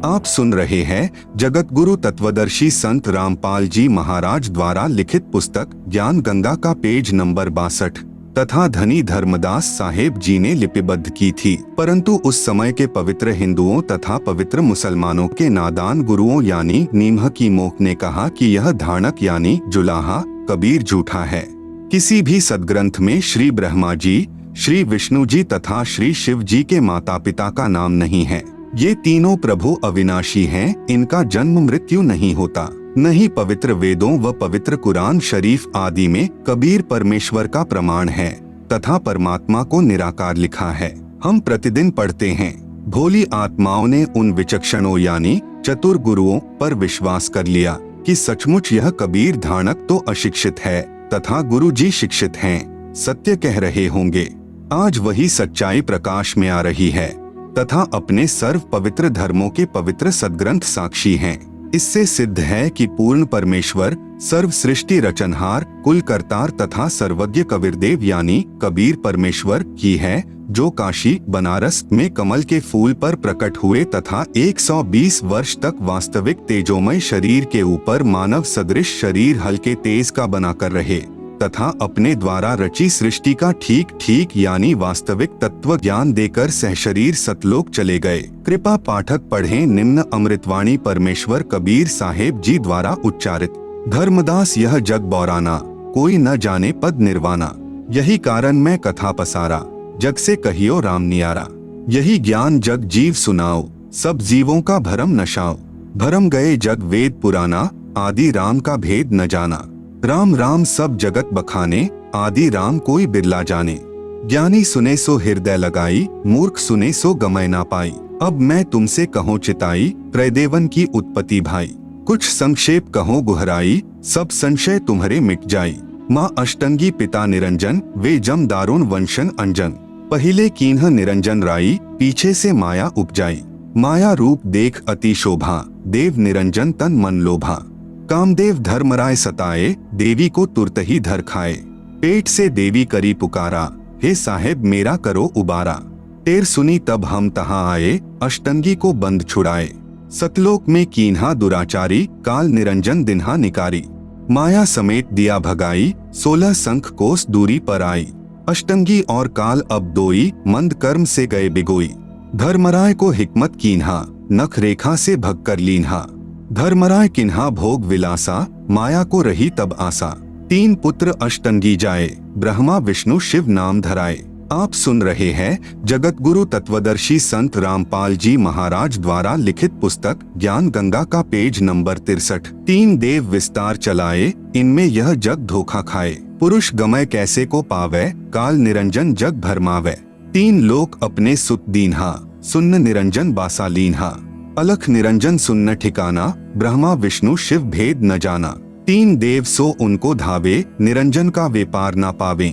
आप सुन रहे हैं जगत गुरु तत्वदर्शी संत रामपाल जी महाराज द्वारा लिखित पुस्तक ज्ञान गंगा का पेज नंबर 62 तथा धनी धर्मदास साहेब जी ने लिपिबद्ध की थी। परंतु उस समय के पवित्र हिंदुओं तथा पवित्र मुसलमानों के नादान गुरुओं यानी नीमह की मोख ने कहा कि यह धाणक यानी जुलाहा कबीर झूठा है। किसी भी सदग्रंथ में श्री ब्रह्मा जी, श्री विष्णु जी तथा श्री शिव जी के माता पिता का नाम नहीं है। ये तीनों प्रभु अविनाशी हैं, इनका जन्म मृत्यु नहीं होता। नहीं पवित्र वेदों व पवित्र कुरान शरीफ आदि में कबीर परमेश्वर का प्रमाण है तथा परमात्मा को निराकार लिखा है। हम प्रतिदिन पढ़ते हैं। भोली आत्माओं ने उन विचक्षणों यानी चतुर गुरुओं पर विश्वास कर लिया कि सचमुच यह कबीर धाणक तो अशिक्षित है तथा गुरु जी शिक्षित हैं, सत्य कह रहे होंगे। आज वही सच्चाई प्रकाश में आ रही है तथा अपने सर्व पवित्र धर्मों के पवित्र सदग्रंथ साक्षी हैं। इससे सिद्ध है कि पूर्ण परमेश्वर सर्व सृष्टि रचनहार कुल करतार तथा सर्वज्ञ कबीरदेव यानी कबीर परमेश्वर की है, जो काशी बनारस में कमल के फूल पर प्रकट हुए तथा 120 वर्ष तक वास्तविक तेजोमय शरीर के ऊपर मानव सदृश शरीर हल्के तेज का बनाकर रहे तथा अपने द्वारा रची सृष्टि का ठीक ठीक यानी वास्तविक तत्व ज्ञान देकर सहशरीर सतलोक चले गए। कृपा पाठक पढ़ें निम्न अमृतवाणी परमेश्वर कबीर साहेब जी द्वारा उच्चारित। धर्मदास यह जग बौराना, कोई न जाने पद निर्वाणा। यही कारण मैं कथा पसारा, जग से कहियो राम नियारा। यही ज्ञान जग जीव सुनाओ, सब जीवों का भरम नशाओ। भरम गए जग वेद पुराना, आदि राम का भेद न जाना। राम राम सब जगत बखाने, आदि राम कोई बिरला जाने। ज्ञानी सुने सो हृदय लगाई, मूर्ख सुने सो गमय ना पाई। अब मैं तुमसे कहूँ चिताई, त्रयदेवन की उत्पत्ति भाई। कुछ संक्षेप कहो गुहराई, सब संशय तुम्हारे मिट जाई। माँ अष्टंगी पिता निरंजन, वे जम दारुण वंशन अंजन। पहिले कीन्ह निरंजन राई, पीछे से माया उपजाई। माया रूप देख अति शोभा, देव निरंजन तन मन लोभा। कामदेव धर्मराय सताए, देवी को तुरत ही धर खाए। पेट से देवी करी पुकारा, हे साहेब मेरा करो उबारा। टेर सुनी तब हम तहाँ आए, अष्टंगी को बंद छुड़ाए। सतलोक में कीन्हा दुराचारी, काल निरंजन दिन्हा निकारी। माया समेत दिया भगाई, 16 संख कोस दूरी पर आई। अष्टंगी और काल अब दोई, मंद कर्म से गए बिगोई। धर्मराय को हिकमत कीन्हा, नख रेखा से भग कर लीन्हा। धर्मराय किन्हा भोग विलासा, माया को रही तब आसा। 3 पुत्र अष्टंगी जाए, ब्रह्मा विष्णु शिव नाम धराए। आप सुन रहे हैं जगत गुरु तत्वदर्शी संत रामपाल जी महाराज द्वारा लिखित पुस्तक ज्ञान गंगा का पेज नंबर 63। 3 देव विस्तार चलाए, इनमें यह जग धोखा खाए। पुरुष गमय कैसे को पावे, काल निरंजन जग भरमावे। 3 लोक अपने सुत दीन्हा, सुन्न निरंजन बासा लीन्हा। अलख निरंजन सुन्न ठिकाना, ब्रह्मा विष्णु शिव भेद न जाना। 3 देव सो उनको धावे, निरंजन का व्यापार ना पावे।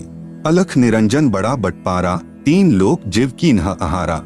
अलख निरंजन बड़ा बटपारा, 3 लोक जीव की न आहारा।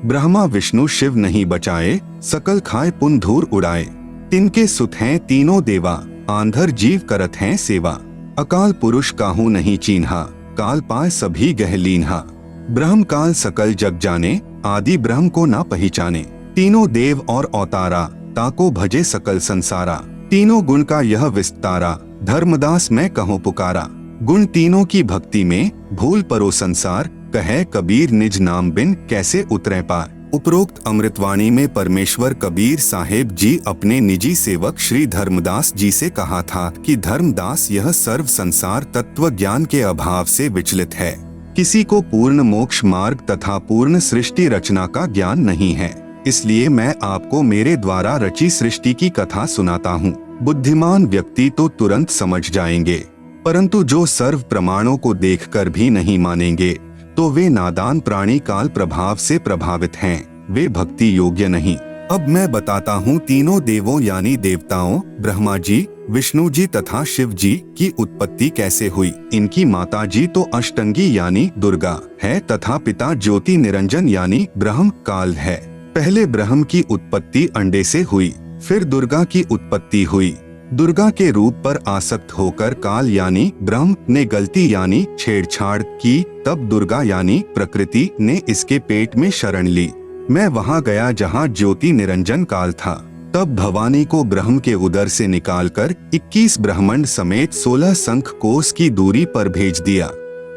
ब्रह्मा विष्णु शिव नहीं बचाए, सकल खाए पुन धूर उड़ाए। तिनके सुत हैं तीनों देवा, आंधर जीव करत हैं सेवा। अकाल पुरुष काहू नहीं चीन्हा, काल पाए सभी गह लीन्हा। ब्रह्म काल सकल जग जाने, आदि ब्रह्म को ना पहचाने। तीनों देव और अवतारा, ताको भजे सकल संसारा। तीनों गुण का यह विस्तारा, धर्मदास मैं कहूँ पुकारा। गुण तीनों की भक्ति में, भूल परो संसार, कहे कबीर निज नाम बिन कैसे उतरे पार। उपरोक्त अमृतवाणी में परमेश्वर कबीर साहेब जी अपने निजी सेवक श्री धर्मदास जी से कहा था कि धर्मदास यह सर्व संसार तत्व ज्ञान के अभाव से विचलित है। किसी को पूर्ण मोक्ष मार्ग तथा पूर्ण सृष्टि रचना का ज्ञान नहीं है, इसलिए मैं आपको मेरे द्वारा रची सृष्टि की कथा सुनाता हूँ। बुद्धिमान व्यक्ति तो तुरंत समझ जाएंगे, परंतु जो सर्व प्रमाणों को देखकर भी नहीं मानेंगे तो वे नादान प्राणी काल प्रभाव से प्रभावित हैं, वे भक्ति योग्य नहीं। अब मैं बताता हूँ तीनों देवों यानी देवताओं ब्रह्मा जी, विष्णु जी तथा शिव जी की उत्पत्ति कैसे हुई। इनकी माता जी तो अष्टंगी यानी दुर्गा है तथा पिता ज्योति निरंजन यानी ब्रह्म काल है। पहले ब्रह्म की उत्पत्ति अंडे से हुई, फिर दुर्गा की उत्पत्ति हुई। दुर्गा के रूप पर आसक्त होकर काल यानी ब्रह्म ने गलती यानी छेड़छाड़ की, तब दुर्गा यानी प्रकृति ने इसके पेट में शरण ली। मैं वहां गया जहां ज्योति निरंजन काल था। तब भवानी को ब्रह्म के उदर से निकालकर 21 ब्रह्मांड समेत 16 शंख कोस की दूरी पर भेज दिया।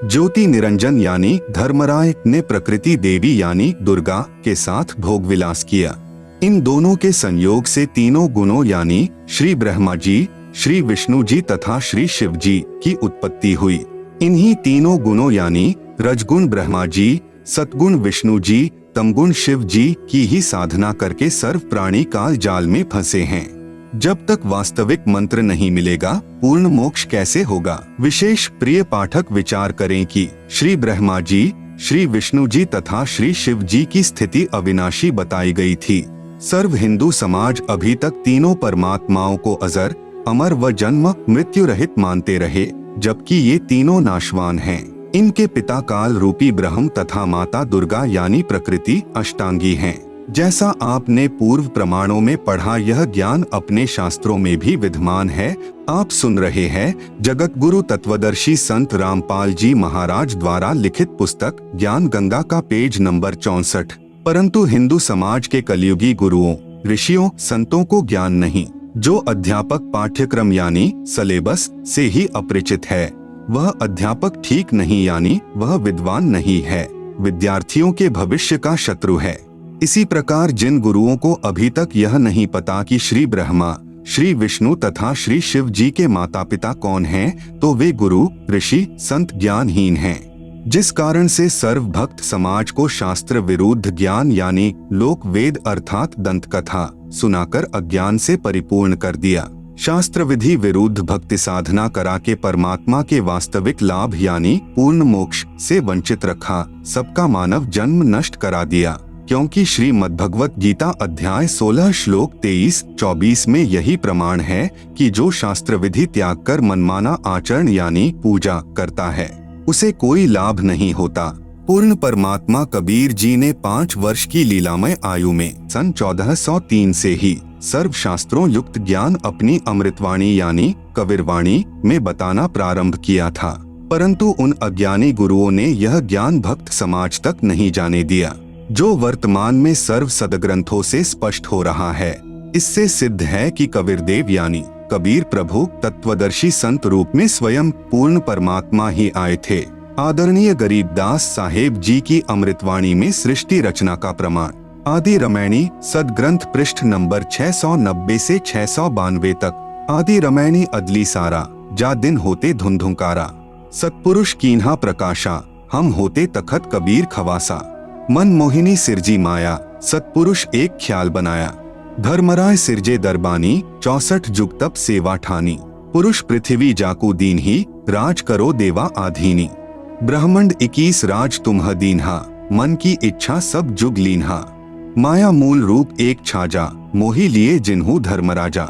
ज्योति निरंजन यानी धर्मराय ने प्रकृति देवी यानी दुर्गा के साथ भोग विलास किया। इन दोनों के संयोग से तीनों गुणों यानी श्री ब्रह्मा जी, श्री विष्णु जी तथा श्री शिव जी की उत्पत्ति हुई। इन्हीं तीनों गुणों यानी रजगुण ब्रह्मा जी, सतगुण विष्णु जी, तमगुण शिव जी की ही साधना करके सर्व प्राणी काल जाल में फंसे हैं। जब तक वास्तविक मंत्र नहीं मिलेगा पूर्ण मोक्ष कैसे होगा। विशेष प्रिय पाठक विचार करें कि श्री ब्रह्मा जी, श्री विष्णु जी तथा श्री शिव जी की स्थिति अविनाशी बताई गई थी। सर्व हिंदू समाज अभी तक तीनों परमात्माओं को अजर, अमर व जन्म मृत्यु रहित मानते रहे, जबकि ये तीनों नाशवान हैं। इनके पिता काल रूपी ब्रह्म तथा माता दुर्गा यानी प्रकृति अष्टांगी हैं। जैसा आपने पूर्व प्रमाणों में पढ़ा, यह ज्ञान अपने शास्त्रों में भी विद्यमान है। आप सुन रहे हैं जगत गुरु तत्वदर्शी संत रामपाल जी महाराज द्वारा लिखित पुस्तक ज्ञान गंगा का पेज नंबर 64। परंतु हिंदू समाज के कलयुगी गुरुओं, ऋषियों, संतों को ज्ञान नहीं। जो अध्यापक पाठ्यक्रम यानी सिलेबस से ही अपरिचित है, वह अध्यापक ठीक नहीं यानी वह विद्वान नहीं है, विद्यार्थियों के भविष्य का शत्रु है। इसी प्रकार जिन गुरुओं को अभी तक यह नहीं पता कि श्री ब्रह्मा, श्री विष्णु तथा श्री शिव जी के माता पिता कौन हैं, तो वे गुरु, ऋषि, संत ज्ञानहीन हैं। जिस कारण से सर्व भक्त समाज को शास्त्र विरुद्ध ज्ञान यानी लोक वेद अर्थात दंत कथा सुनाकर अज्ञान से परिपूर्ण कर दिया। शास्त्र विधि विरुद्ध भक्ति साधना करा के परमात्मा के वास्तविक लाभ यानी पूर्ण मोक्ष से वंचित रखा। सबका मानव जन्म नष्ट करा दिया। क्योंकि श्रीमद् भगवत गीता अध्याय 16 श्लोक 23-24 में यही प्रमाण है कि जो शास्त्र विधि त्याग कर मनमाना आचरण यानी पूजा करता है, उसे कोई लाभ नहीं होता। पूर्ण परमात्मा कबीर जी ने 5 वर्ष की लीलामय आयु में सन 1403 से ही सर्व शास्त्रों युक्त ज्ञान अपनी अमृतवाणी यानी कबीरवाणी में बताना प्रारंभ किया था। परंतु उन अज्ञानी गुरुओं ने यह ज्ञान भक्त समाज तक नहीं जाने दिया, जो वर्तमान में सर्व सदग्रंथों से स्पष्ट हो रहा है। इससे सिद्ध है कि कबीरदेव यानी कबीर प्रभु तत्वदर्शी संत रूप में स्वयं पूर्ण परमात्मा ही आए थे। आदरणीय गरीबदास साहेब जी की अमृतवाणी में सृष्टि रचना का प्रमाण आदि रामायणी सदग्रंथ पृष्ठ नंबर 690 से 692 तक। आदि रामायणी अदली सारा, जा दिन होते धुंधुकारा, सतपुरुष कीन्हा प्रकाशा, हम होते तखत कबीर खवासा। मन मोहिनी सिरजी माया, सतपुरुष एक ख्याल बनाया। धर्मराय सिरजे दरबानी, 64 जुग तप सेवा ठानी। पुरुष पृथ्वी जाकू दीन ही, राज करो देवा आधीनी। ब्रह्मंड 21 राज तुम्ह दीन्हा, मन की इच्छा सब जुग लीन्हा। माया मूल रूप एक छाजा, मोही लिए जिन्हू धर्मराजा।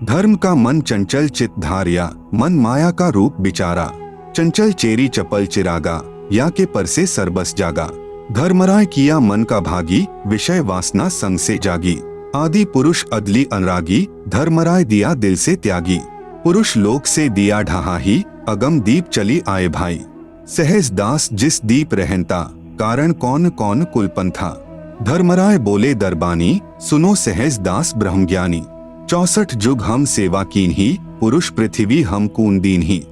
धर्म का मन चंचल चित धारिया, मन माया का रूप बिचारा। चंचल चेरी चपल चिरागा, या के पर से सरबस जागा। धर्मराय किया मन का भागी, विषय वासना संग से जागी। आदि पुरुष अदली अनुरागी, धर्मराय दिया दिल से त्यागी। पुरुष लोक से दिया ढहा ही, अगम दीप चली आए भाई। सहज दास जिस दीप रहनता, कारण कौन कौन कुलपंथा। धर्मराय बोले दरबानी, सुनो सहज दास ब्रह्मज्ञानी। 64 जुग हम सेवा कीन ही, पुरुष पृथ्वी हम कून दीन ही।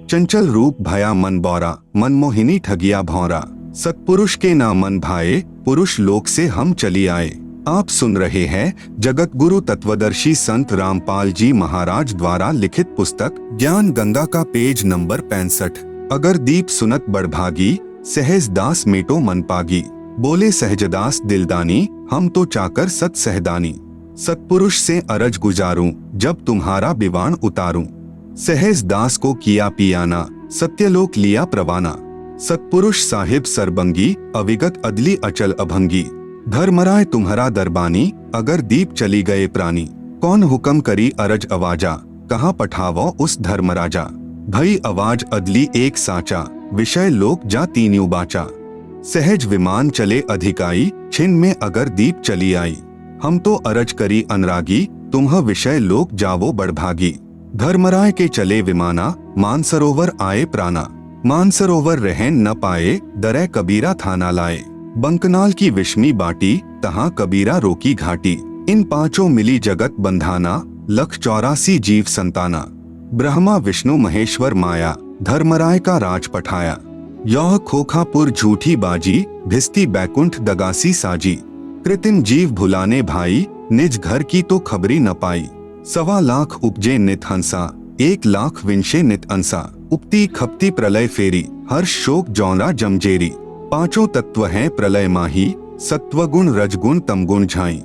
चंचल रूप भया मन बौरा, मन मोहिनी ठगिया भौरा। सतपुरुष के ना मन भाए, पुरुष लोक से हम चली आए। आप सुन रहे हैं जगत गुरु तत्वदर्शी संत रामपाल जी महाराज द्वारा लिखित पुस्तक ज्ञान गंगा का पेज नंबर 65। अगर दीप सुनत बड़भागी, सहज दास मेटो मन पागी। बोले सहजदास दिलदानी, हम तो चाकर सत सहदानी। सतपुरुष से अरज गुजारूं, जब तुम्हारा बिवान उतारूं। सहज दास को किया पियाना, सत्यलोक लिया प्रवाना। सतपुरुष साहिब सरबंगी, अविगत अदली अचल अभंगी। धर्मराय तुम्हारा दरबानी, अगर दीप चली गए प्राणी। कौन हुक्म करी अरज अवाजा, कहाँ पठावो उस धर्मराजा। भई आवाज अदली एक साचा, विषय लोक जा तीन्यू बाचा। सहज विमान चले अधिकाई, छिन में अगर दीप चली आई। हम तो अरज करी अनुरागी, तुम्ह विषय लोक जावो बड़भागी। धर्मराय के चले विमाना, मानसरोवर आए प्राणा। मानसरोवर रहन न पाए, दरै कबीरा थाना लाए। बंकनाल की विषमी बाटी, तहाँ कबीरा रोकी घाटी। इन पांचों मिली जगत बंधाना, लख 84 जीव संताना। ब्रह्मा विष्णु महेश्वर माया, धर्मराय का राज पठाया। यह खोखापुर झूठी बाजी, भिस्ती बैकुंठ दगासी साजी। कृत्रिम जीव भुलाने भाई, निज घर की तो खबरी न पाई। 1.25 लाख उपजे नित हंसा, 1 लाख विंशे नित अंसा। उपती खपती प्रलय फेरी, हर्ष शोक जौना जमजेरी। पांचों तत्व हैं प्रलय माही, सत्वगुण रजगुण तमगुण झाई।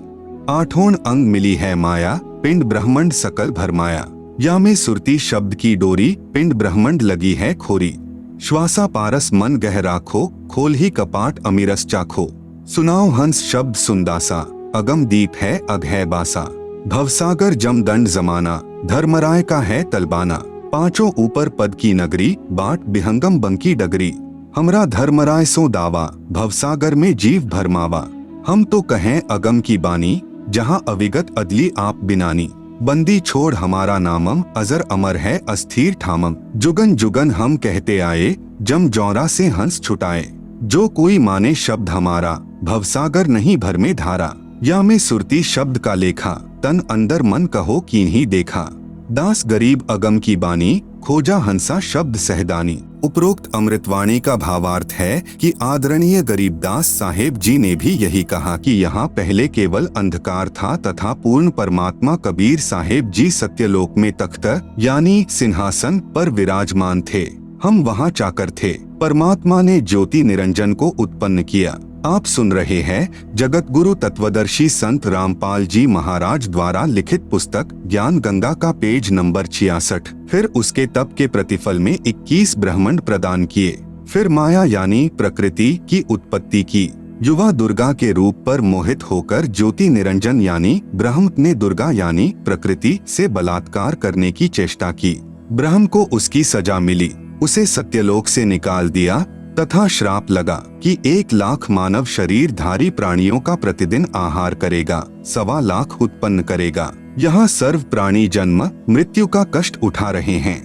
8 अंग मिली है माया, पिंड ब्रह्मंड सकल भरमाया। या में सुरती शब्द की डोरी, पिंड ब्रह्मंड लगी है खोरी। श्वासा पारस मन गह राखो, खोल ही कपाट अमीरस चाखो। सुनाओ हंस शब्द सुंदासा, अगम दीप है अग है बासा। भवसागर जम दंड जमाना, धर्मराय का है तलबाना। पांचों ऊपर पद की नगरी, बाट बिहंगम बंकी डगरी। हमरा धर्मराय सो दावा, भवसागर में जीव भरमावा। हम तो कहें अगम की बानी, जहाँ अविगत अदली आप बिनानी। बंदी छोड़ हमारा नामम, अजर अमर है अस्थिर ठामम। जुगन जुगन हम कहते आए, जम जौरा से हंस छुटाए। जो कोई माने शब्द हमारा, भवसागर नहीं भर में धारा। या में सुरती शब्द का लेखा, तन अंदर मन कहो कीन्ही देखा। दास गरीब अगम की बानी, खोजा हंसा शब्द सहदानी। उपरोक्त अमृतवाणी का भावार्थ है कि आदरणीय गरीबदास साहेब जी ने भी यही कहा कि यहाँ पहले केवल अंधकार था तथा पूर्ण परमात्मा कबीर साहेब जी सत्यलोक में तख्त यानी सिंहासन पर विराजमान थे। हम वहाँ चाकर थे। परमात्मा ने ज्योति निरंजन को उत्पन्न किया। आप सुन रहे हैं जगत गुरु तत्वदर्शी संत रामपाल जी महाराज द्वारा लिखित पुस्तक ज्ञान गंगा का पेज नंबर 66। फिर उसके तप के प्रतिफल में 21 ब्रह्मांड प्रदान किए। फिर माया यानी प्रकृति की उत्पत्ति की। युवा दुर्गा के रूप पर मोहित होकर ज्योति निरंजन यानी ब्रह्म ने दुर्गा यानी प्रकृति से बलात्कार करने की चेष्टा की। ब्रह्म को उसकी सजा मिली, उसे सत्यलोक से निकाल दिया तथा श्राप लगा कि 1 लाख मानव शरीरधारी प्राणियों का प्रतिदिन आहार करेगा, 1.25 लाख उत्पन्न करेगा। यहाँ सर्व प्राणी जन्म मृत्यु का कष्ट उठा रहे हैं।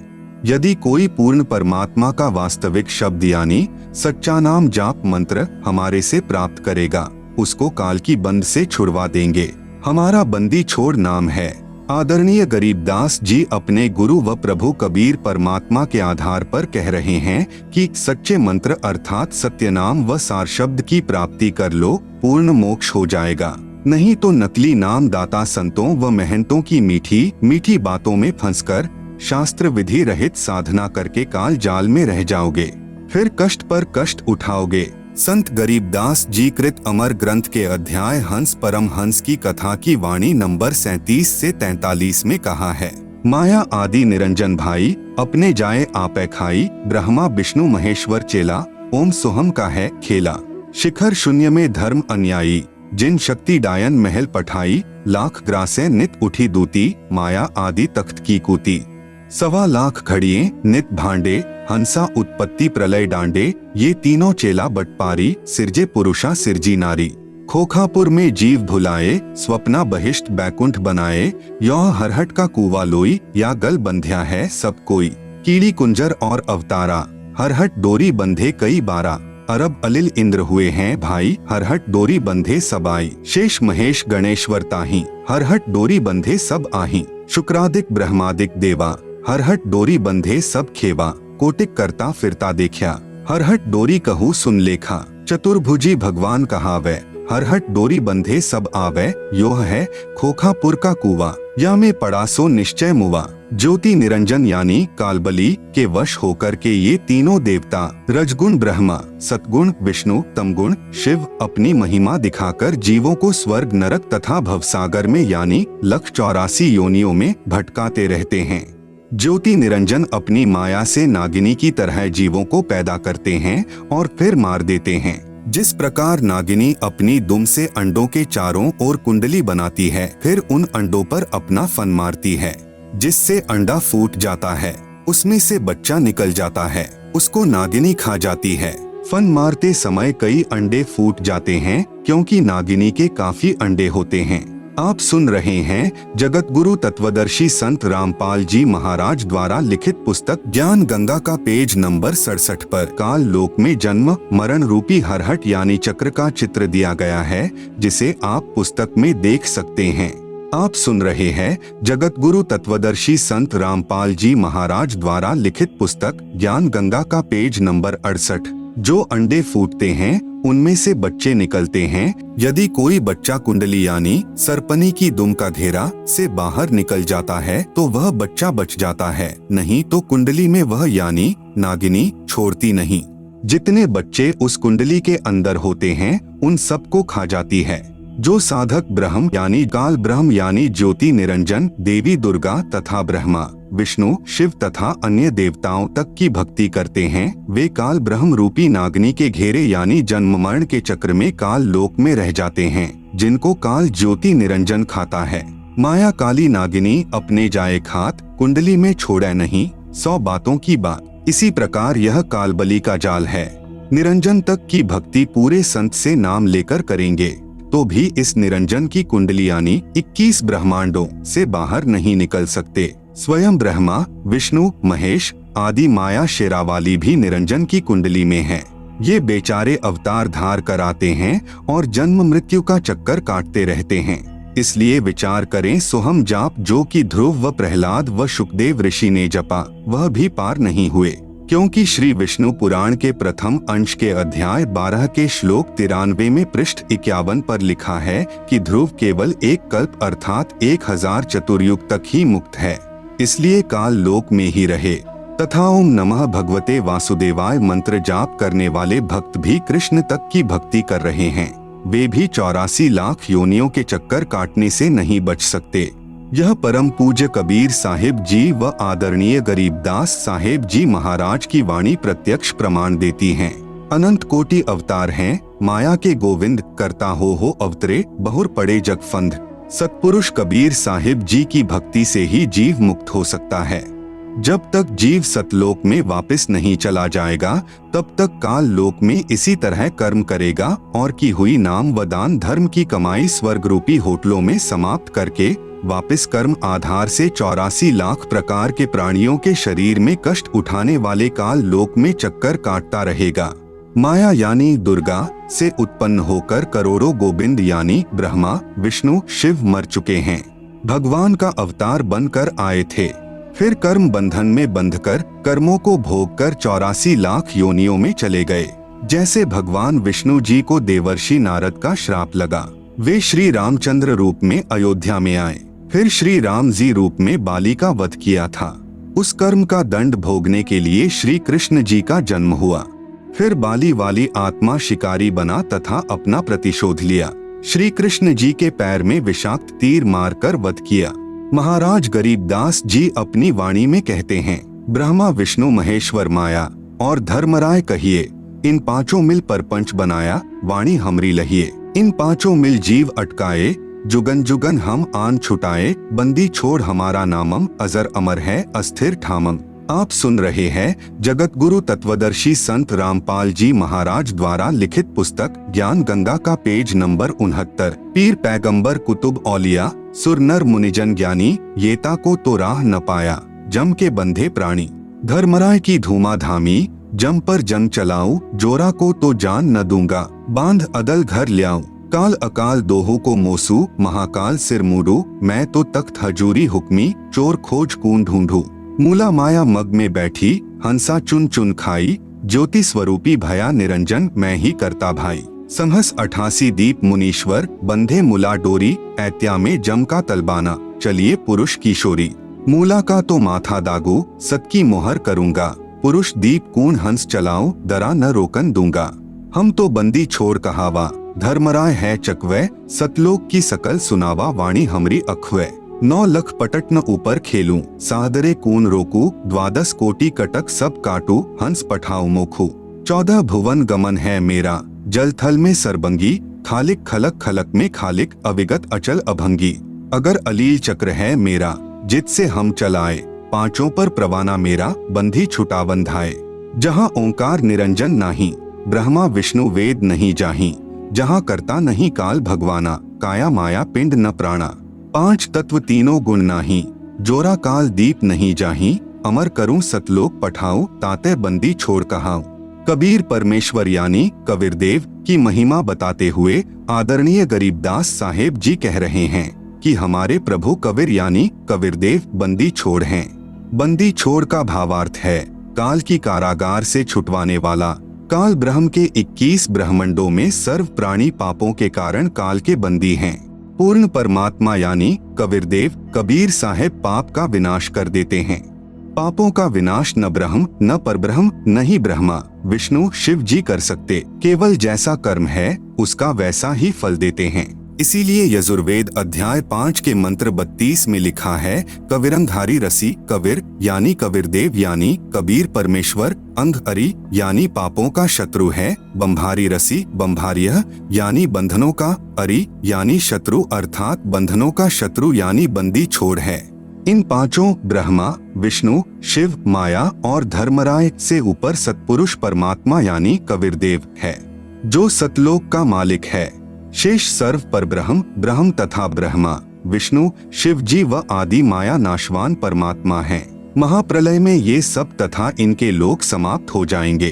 यदि कोई पूर्ण परमात्मा का वास्तविक शब्द यानी सच्चा नाम जाप मंत्र हमारे से प्राप्त करेगा, उसको काल की बंद से छुड़वा देंगे। हमारा बंदी छोड़ नाम है। आदरणीय गरीबदास जी अपने गुरु व प्रभु कबीर परमात्मा के आधार पर कह रहे हैं कि सच्चे मंत्र अर्थात सत्य नाम व सार शब्द की प्राप्ति कर लो, पूर्ण मोक्ष हो जाएगा। नहीं तो नकली नाम दाता संतों व महंतों की मीठी मीठी बातों में फंसकर शास्त्र विधि रहित साधना करके काल जाल में रह जाओगे, फिर कष्ट पर कष्ट उठाओगे। संत गरीबदास जी कृत अमर ग्रंथ के अध्याय हंस परम हंस की कथा की वाणी नंबर 37 से 43 में कहा है, माया आदि निरंजन भाई अपने जाए आपे खाई। ब्रह्मा विष्णु महेश्वर चेला, ओम सोहम का है खेला। शिखर शून्य में धर्म अन्यायी, जिन शक्ति डायन महल पठाई। लाख ग्रासे नित उठी दूती, माया आदि तख्त की कूती। 1.25 लाख घड़िए नित भांडे, हंसा उत्पत्ति प्रलय डांडे। ये तीनों चेला बटपारी, सिरजे पुरुषा सिरजी नारी। खोखापुर में जीव भुलाए, स्वप्ना बहिष्ट बैकुंठ बनाए। यह हरहट का कुआ लोई, या गल बंध्या है सब कोई। कीड़ी कुंजर और अवतारा, हरहट डोरी बंधे कई बारा। अरब अलिल इंद्र हुए हैं भाई, हरहट डोरी बंधे सब आई। शेष महेश गणेश्वर ताही, हरहट डोरी बंधे सब आही। शुक्रादिक ब्रह्मादिक देवा, हरहट डोरी बंधे सब खेवा। कोटिक करता फिरता देखा, हरहट डोरी कहू सुन लेखा। चतुर्भुजी भगवान कहावे, हरहट डोरी बंधे सब आवे। योह है खोखापुर का कुआ, या में पड़ा सो निश्चय मुआ। ज्योति निरंजन यानी कालबली के वश होकर के ये तीनों देवता रजगुण ब्रह्मा, सतगुण विष्णु, तमगुण शिव अपनी महिमा दिखाकर जीवों को स्वर्ग नरक तथा भवसागर में यानी लख 84 योनियों में भटकाते रहते हैं। ज्योति निरंजन अपनी माया से नागिनी की तरह जीवों को पैदा करते हैं और फिर मार देते हैं। जिस प्रकार नागिनी अपनी दुम से अंडों के चारों ओर कुंडली बनाती है, फिर उन अंडों पर अपना फन मारती है, जिससे अंडा फूट जाता है, उसमें से बच्चा निकल जाता है, उसको नागिनी खा जाती है। फन मारते समय कई अंडे फूट जाते हैं, क्योंकि नागिनी के काफी अंडे होते हैं। आप सुन रहे हैं जगत गुरु तत्वदर्शी संत रामपाल जी महाराज द्वारा लिखित पुस्तक ज्ञान गंगा का पेज नंबर 67 पर काल लोक में जन्म मरण रूपी हरहट यानी चक्र का चित्र दिया गया है, जिसे आप पुस्तक में देख सकते हैं। आप सुन रहे हैं जगत गुरु तत्वदर्शी संत रामपाल जी महाराज द्वारा लिखित पुस्तक ज्ञान गंगा का पेज नंबर 68। जो अंडे फूटते हैं उनमें से बच्चे निकलते हैं। यदि कोई बच्चा कुंडली यानी सरपनी की दुम का घेरा से बाहर निकल जाता है तो वह बच्चा बच जाता है, नहीं तो कुंडली में वह यानी नागिनी छोड़ती नहीं। जितने बच्चे उस कुंडली के अंदर होते हैं उन सबको खा जाती है। जो साधक ब्रह्म यानी काल ब्रह्म यानी ज्योति निरंजन देवी दुर्गा तथा ब्रह्मा विष्णु शिव तथा अन्य देवताओं तक की भक्ति करते हैं, वे काल ब्रह्म रूपी नागिनी के घेरे यानी जन्म मरण के चक्र में काल लोक में रह जाते हैं, जिनको काल ज्योति निरंजन खाता है। माया काली नागिनी अपने जाए खात कुंडली में छोड़े नहीं 100 बातों की बात। इसी प्रकार यह कालबली का जाल है। निरंजन तक की भक्ति पूरे संत से नाम लेकर करेंगे तो भी इस निरंजन की कुंडली यानी 21 ब्रह्मांडों से बाहर नहीं निकल सकते। स्वयं ब्रह्मा विष्णु महेश आदि माया शेरावाली भी निरंजन की कुंडली में है। ये बेचारे अवतार धार कर आते हैं और जन्म मृत्यु का चक्कर काटते रहते हैं। इसलिए विचार करें सोहम जाप जो कि ध्रुव व प्रहलाद व शुकदेव ऋषि ने जपा वह भी पार नहीं हुए, क्योंकि श्री विष्णु पुराण के प्रथम अंश के अध्याय 12 के श्लोक 93 में पृष्ठ 51 पर लिखा है कि ध्रुव केवल एक कल्प अर्थात 1000 चतुर्युग तक ही मुक्त है, इसलिए काल लोक में ही रहे। तथा ओम नमः भगवते वासुदेवाय मंत्र जाप करने वाले भक्त भी कृष्ण तक की भक्ति कर रहे हैं, वे भी 84 लाख योनियों के चक्कर काटने से नहीं बच सकते। यह परम पूज्य कबीर साहिब जी व आदरणीय गरीबदास साहेब जी महाराज की वाणी प्रत्यक्ष प्रमाण देती हैं। अनंत कोटि अवतार हैं, माया के गोविंद करता हो अवतरे बहुर पड़े जगफंद। सतपुरुष कबीर साहिब जी की भक्ति से ही जीव मुक्त हो सकता है। जब तक जीव सतलोक में वापस नहीं चला जाएगा तब तक काल लोक में इसी तरह कर्म करेगा और की हुई नाम व दान धर्म की कमाई स्वर्ग रूपी होटलों में समाप्त करके वापस कर्म आधार से 84 लाख प्रकार के प्राणियों के शरीर में कष्ट उठाने वाले काल लोक में चक्कर काटता रहेगा। माया यानी दुर्गा से उत्पन्न होकर करोड़ों गोविंद यानी ब्रह्मा विष्णु शिव मर चुके हैं, भगवान का अवतार बनकर आए थे, फिर कर्म बंधन में बंधकर कर्मों को भोग कर 84 लाख योनियों में चले गए। जैसे भगवान विष्णु जी को देवर्षि नारद का श्राप लगा, वे श्री रामचंद्र रूप में अयोध्या में आए, फिर श्री राम जी रूप में बाली का वध किया था। उस कर्म का दंड भोगने के लिए श्री कृष्ण जी का जन्म हुआ, फिर बाली वाली आत्मा शिकारी बना तथा अपना प्रतिशोध लिया। श्री कृष्ण जी के पैर में विषाक्त तीर मारकर वध किया। महाराज गरीबदास जी अपनी वाणी में कहते हैं, ब्रह्मा विष्णु महेश्वर माया और धर्मराय कहिए, इन पांचों मिल परपंच बनाया वाणी हमरी लहिए। इन पांचों मिल जीव अटकाए जुगन जुगन हम आन छुटाए, बंदी छोड़ हमारा नामम अजर अमर है अस्थिर ठामम। आप सुन रहे हैं जगत गुरु तत्वदर्शी संत रामपाल जी महाराज द्वारा लिखित पुस्तक ज्ञान गंगा का पेज नंबर 69। पीर पैगंबर कुतुब औलिया सुर नर मुनिजन ज्ञानी, येता को तो राह न पाया जम के बंधे प्राणी। धर्मराय की धूमाधामी जम पर जंग चलाऊं, जोरा को तो जान न दूंगा, बांध अदल घर ल्याऊं। काल अकाल दोहो को मोसू, महाकाल सिर मूडू, मैं तो तख्त हजूरी हुक्मी, चोर खोज कून ढूंढू। मूला माया मग में बैठी, हंसा चुन चुन खाई, ज्योति स्वरूपी भया निरंजन मैं ही करता भाई। संहस 88 दीप मुनीश्वर, बंधे मुला डोरी, ऐत्या में जम का तलबाना, चलिए पुरुष किशोरी। मूला का तो माथा दागू, सत की मोहर करूंगा, पुरुष दीप कून हंस चलाऊं, दरा न रोकन दूंगा। हम तो बंदी छोड़ कहावा, धर्मराय है चकवे, सतलोक की सकल सुनावा वाणी हमरी अखवे। 9 लख पटट न ऊपर खेलूं, सादरे कून रोकू, 12 कोटि कटक सब काटू, हंस पठाऊ मोखू। 14 भुवन गमन है मेरा, जल थल में सरबंगी, खालिक खलक खलक में खालिक, अविगत अचल अभंगी। अगर अलील चक्र है मेरा, जित से हम चलाए, पांचों पर प्रवाना मेरा, बंधी छुटा बंधाए। जहाँ ओंकार निरंजन नाही, ब्रह्मा विष्णु वेद नहीं जाही, जहाँ करता नहीं काल भगवाना, काया माया पिंड न प्राणा। 5 तत्व तीनों गुण नाही, जोरा काल दीप नहीं जाही। अमर करूं सतलोक पठाऊं, ताते बंदी छोड़ कहाऊं। कबीर परमेश्वर यानी कबीरदेव की महिमा बताते हुए आदरणीय गरीबदास साहेब जी कह रहे हैं कि हमारे प्रभु कबीर यानी कबीरदेव बंदी छोड़ हैं। बंदी छोड़ का भावार्थ है काल की कारागार से छुटवाने वाला। काल ब्रह्म के 21 ब्रह्मंडों में सर्व प्राणी पापों के कारण काल के बंदी हैं। पूर्ण परमात्मा यानी कबीरदेव कबीर साहेब पाप का विनाश कर देते हैं। पापों का विनाश न ब्रह्म न परब्रह्म न ही ब्रह्मा विष्णु शिव जी कर सकते, केवल जैसा कर्म है उसका वैसा ही फल देते हैं। इसीलिए यजुर्वेद अध्याय 5 के मंत्र 32 में लिखा है, कबीरंधारी रसी कबीर यानी कबीरदेव यानी कबीर परमेश्वर, अंध अरी यानी पापों का शत्रु है, बंभारी रसी बंभारियः यानी बंधनों का, अरी यानी शत्रु अर्थात बंधनों का शत्रु यानी बंदी छोड़ है। इन पांचों ब्रह्मा विष्णु शिव माया और धर्मराय से ऊपर सतपुरुष परमात्मा यानी कबीरदेव है, जो सतलोक का मालिक है। शेष सर्व पर ब्रह्म तथा ब्रह्मा विष्णु शिव जी व आदि माया नाशवान परमात्मा हैं। महाप्रलय में ये सब तथा इनके लोक समाप्त हो जाएंगे।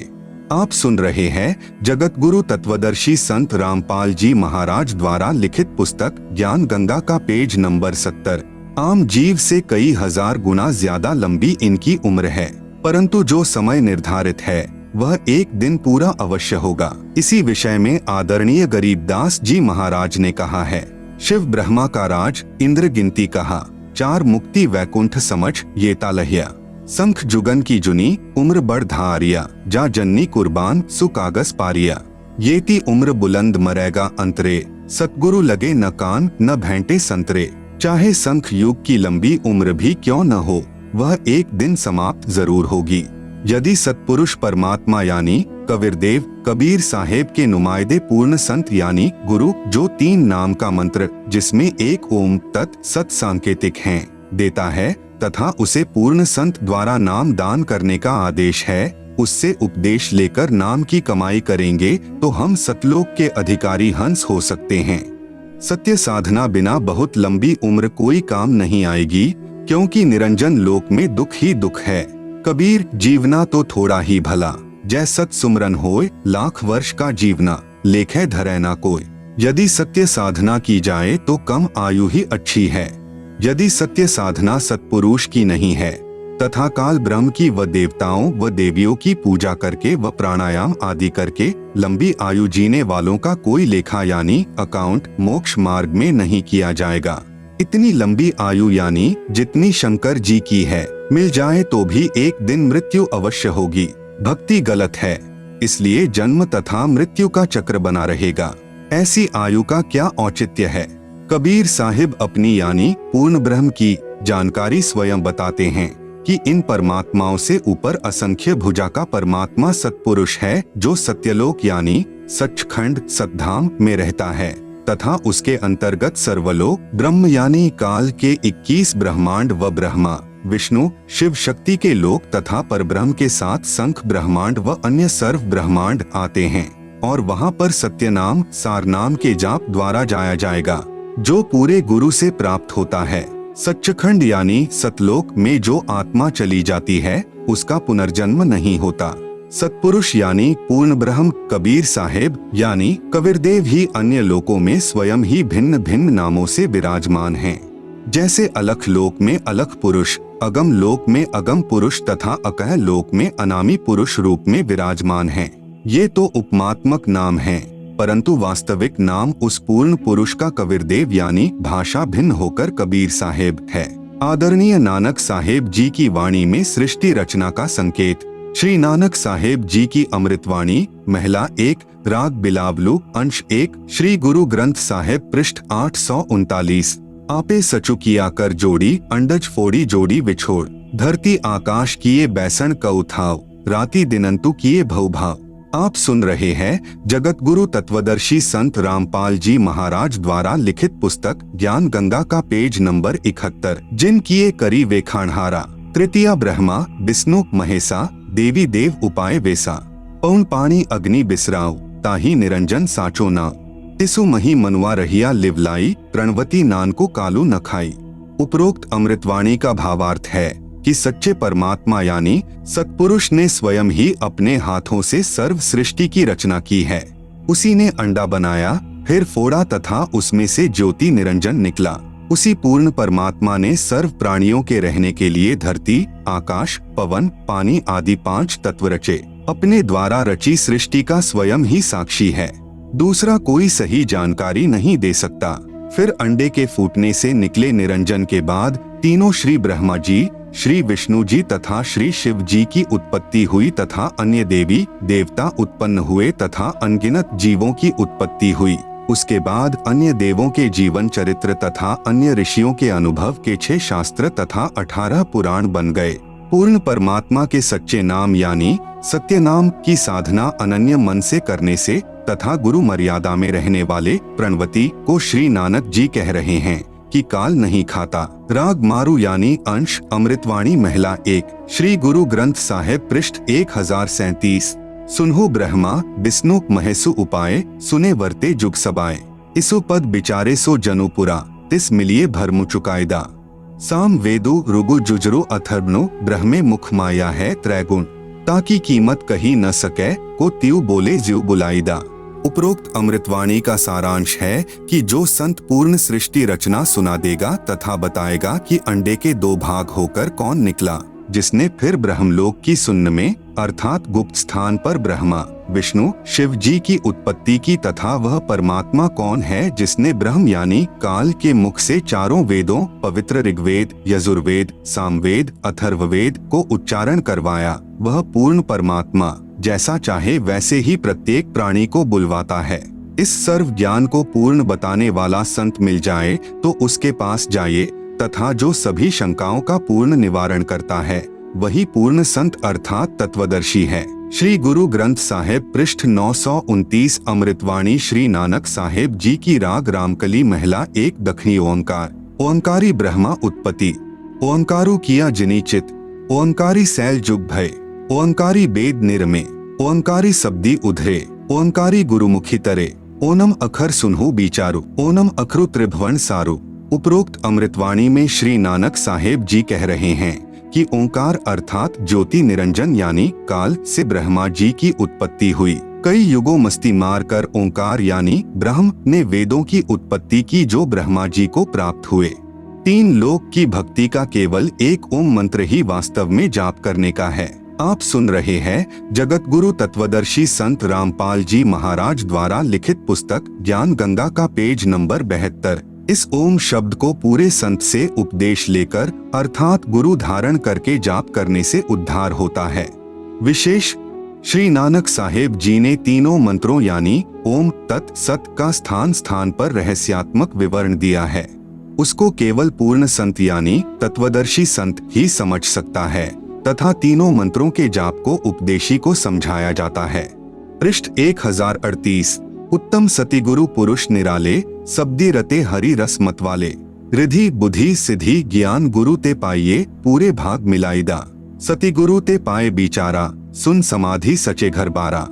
आप सुन रहे हैं जगत गुरु तत्वदर्शी संत रामपाल जी महाराज द्वारा लिखित पुस्तक ज्ञान गंगा का पेज नंबर 70। आम जीव से कई हजार गुना ज्यादा लंबी इनकी उम्र है, परंतु जो समय निर्धारित है वह एक दिन पूरा अवश्य होगा। इसी विषय में आदरणीय गरीबदास जी महाराज ने कहा है, शिव ब्रह्मा का राज इंद्र गिनती कहा, 4 मुक्ति वैकुंठ समझ ये तालहिया। संख जुगन की जुनी उम्र बढ़ धारिया, जा जन्नी कुर्बान सु कागज पारिया। येती उम्र बुलंद मरेगा अंतरे, सतगुरु लगे न कान न भेंटे संतरे। चाहे संख युग की लंबी उम्र भी क्यों न हो, वह एक दिन समाप्त जरूर होगी। यदि सतपुरुष परमात्मा यानी कबीरदेव कबीर साहेब के नुमाइंदे पूर्ण संत यानी गुरु, जो 3 नाम का मंत्र जिसमें एक ओम तत् सत सांकेतिक हैं देता है तथा उसे पूर्ण संत द्वारा नाम दान करने का आदेश है, उससे उपदेश लेकर नाम की कमाई करेंगे तो हम सतलोक के अधिकारी हंस हो सकते हैं। सत्य साधना बिना बहुत लंबी उम्र कोई काम नहीं आएगी, क्योंकि निरंजन लोक में दुख ही दुख है। कबीर जीवना तो थोड़ा ही भला, जय सत सुमरन होय लाख वर्ष का जीवना, लेखे धरे ना कोई। यदि सत्य साधना की जाए तो कम आयु ही अच्छी है। यदि सत्य साधना सत्पुरुष की नहीं है तथा काल ब्रह्म की व देवताओं व देवियों की पूजा करके व प्राणायाम आदि करके लंबी आयु जीने वालों का कोई लेखा यानी अकाउंट मोक्ष मार्ग में नहीं किया जाएगा। इतनी लंबी आयु यानी जितनी शंकर जी की है, मिल जाए तो भी एक दिन मृत्यु अवश्य होगी। भक्ति गलत है, इसलिए जन्म तथा मृत्यु का चक्र बना रहेगा। ऐसी आयु का क्या औचित्य है। कबीर साहिब अपनी यानी पूर्ण ब्रह्म की जानकारी स्वयं बताते हैं कि इन परमात्माओं से ऊपर असंख्य भुजा का परमात्मा सतपुरुष है, जो सत्यलोक यानी सचखंड सतधाम में रहता है तथा उसके अंतर्गत सर्वलोक ब्रह्म यानी काल के 21 ब्रह्मांड व ब्रह्मा विष्णु शिव शक्ति के लोक तथा परब्रह्म के साथ संख ब्रह्मांड व अन्य सर्व ब्रह्मांड आते हैं, और वहां पर सत्य नाम सार नाम के जाप द्वारा जाया जाएगा, जो पूरे गुरु से प्राप्त होता है। सच्चखंड यानी सतलोक में जो आत्मा चली जाती है उसका पुनर्जन्म नहीं होता। सतपुरुष यानी पूर्ण ब्रह्म कबीर साहेब यानी कबीरदेव ही अन्य लोकों में स्वयं ही भिन्न भिन्न नामों से विराजमान हैं। जैसे अलख लोक में अलख पुरुष, अगम लोक में अगम पुरुष तथा अकह लोक में अनामी पुरुष रूप में विराजमान हैं। ये तो उपमात्मक नाम हैं, परंतु वास्तविक नाम उस पूर्ण पुरुष का कबीरदेव यानी भाषा भिन्न होकर कबीर साहेब है। आदरणीय नानक साहेब जी की वाणी में सृष्टि रचना का संकेत। श्री नानक साहेब जी की अमृतवाणी महिला 1 राग बिलावलू अंश 1 श्री गुरु ग्रंथ साहेब पृष्ठ 839। आपे सचु किया कर जोड़ी अंडज फोड़ी जोड़ी विछोड़, धरती आकाश किए बैसन कउथाव, राति दिनंतु किए भवभाव। आप सुन रहे हैं जगत गुरु तत्वदर्शी संत रामपाल जी महाराज द्वारा लिखित पुस्तक ज्ञान गंगा का पेज नंबर 71। जिन किए करी वेखाणहारा, तृतीया ब्रह्मा विष्णु महेसा, देवी देव उपाय वेसा, पौन पानी अग्नि बिसराव, ताही निरंजन साचो नाव। तिसु मही मनुआ रहिया लिवलाई, प्रणवती नान को कालू न खाई। उपरोक्त अमृतवाणी का भावार्थ है कि सच्चे परमात्मा यानी सत्पुरुष ने स्वयं ही अपने हाथों से सर्व सृष्टि की रचना की है। उसी ने अंडा बनाया, फिर फोड़ा तथा उसमें से ज्योति निरंजन निकला। उसी पूर्ण परमात्मा ने सर्व प्राणियों के रहने के लिए धरती, आकाश, पवन, पानी आदि 5 तत्व रचे। अपने द्वारा रची सृष्टि का स्वयं ही साक्षी है, दूसरा कोई सही जानकारी नहीं दे सकता। फिर अंडे के फूटने से निकले निरंजन के बाद तीनों श्री ब्रह्मा जी, श्री विष्णु जी तथा श्री शिव जी की उत्पत्ति हुई तथा अन्य देवी देवता उत्पन्न हुए तथा अनगिनत जीवों की उत्पत्ति हुई। उसके बाद अन्य देवों के जीवन चरित्र तथा अन्य ऋषियों के अनुभव के 6 शास्त्र तथा 18 पुराण बन गए। पूर्ण परमात्मा के सच्चे नाम यानी सत्य नाम की साधना अनन्य मन से करने से तथा गुरु मर्यादा में रहने वाले प्रणवती को श्री नानक जी कह रहे हैं कि काल नहीं खाता। राग मारू यानी अंश अमृतवाणी महिला 1 श्री गुरु ग्रंथ साहिब पृष्ठ 1037। सुनहु ब्रह्मा विष्णु महेसु उपाय, सुने वर्ते जुग सबाए। इसु पद बिचारे सो जनुपुरा, तिस मिलिए भरमु चुकायदा। साम वेदु रुगु जुजरु अथर्वनु, ब्रह्मे मुख माया है त्रैगुण। ताकि कीमत कही न सके, को त्यू बोले ज्यू बुलाईदा। उपरोक्त अमृतवाणी का सारांश है कि जो संत पूर्ण सृष्टि रचना सुना देगा तथा बताएगा कि अंडे के 2 भाग होकर कौन निकला, जिसने फिर ब्रह्मलोक की सुन्न में अर्थात गुप्त स्थान पर ब्रह्मा विष्णु शिव जी की उत्पत्ति की तथा वह परमात्मा कौन है जिसने ब्रह्म यानी काल के मुख से 4 वेदों पवित्र ऋग्वेद, यजुर्वेद, सामवेद, अथर्ववेद को उच्चारण करवाया, वह पूर्ण परमात्मा जैसा चाहे वैसे ही प्रत्येक प्राणी को बुलवाता है। इस सर्व ज्ञान को पूर्ण बताने वाला संत मिल जाए तो उसके पास जाइए तथा जो सभी शंकाओं का पूर्ण निवारण करता है वही पूर्ण संत अर्थात तत्वदर्शी है। श्री गुरु ग्रंथ साहिब पृष्ठ 929 अमृतवाणी श्री नानक साहेब जी की राग रामकली महिला 1 दक्षिणी ओंकार। ओंकारी ब्रह्मा उत्पत्ति, ओंकारू किया जिनी चित, ओंकारी सैल जुग भय, ओंकारी बेद निरमे, ओंकारी शब्दी उधरे, ओंकारी गुरुमुखी तरे, ओनम अखर सुनहु बिचारु, ओनम अखरु त्रिभुवन सारु। उपरोक्त अमृतवाणी में श्री नानक साहेब जी कह रहे हैं कि ओंकार अर्थात ज्योति निरंजन यानी काल से ब्रह्मा जी की उत्पत्ति हुई। कई युगों मस्ती मार कर ओंकार यानी ब्रह्म ने वेदों की उत्पत्ति की जो ब्रह्मा जी को प्राप्त हुए। 3 लोक की भक्ति का केवल एक ओम मंत्र ही वास्तव में जाप करने का है। आप सुन रहे हैं जगत गुरु तत्वदर्शी संत रामपाल जी महाराज द्वारा लिखित पुस्तक ज्ञान गंगा का पेज नंबर 72। इस ओम शब्द को पूरे संत से उपदेश लेकर अर्थात गुरु धारण करके जाप करने से उद्धार होता है। विशेष श्री नानक साहेब जी ने तीनों मंत्रों यानी ओम तत् सत का स्थान स्थान पर रहस्यात्मक विवरण दिया है। उसको केवल पूर्ण संत यानी तत्वदर्शी संत ही समझ सकता है तथा तीनों मंत्रों के जाप को उपदेशी को समझाया जाता है। पृष्ठ 1038। उत्तम सतिगुरु पुरुष निराले, शब्दी रते हरि रस मतवाले। रिधि बुद्धि सिद्धि ज्ञान गुरु ते पाइये, पूरे भाग मिलाईदा। सतिगुरु ते पाए बिचारा, सुन समाधि सचे घर बारा।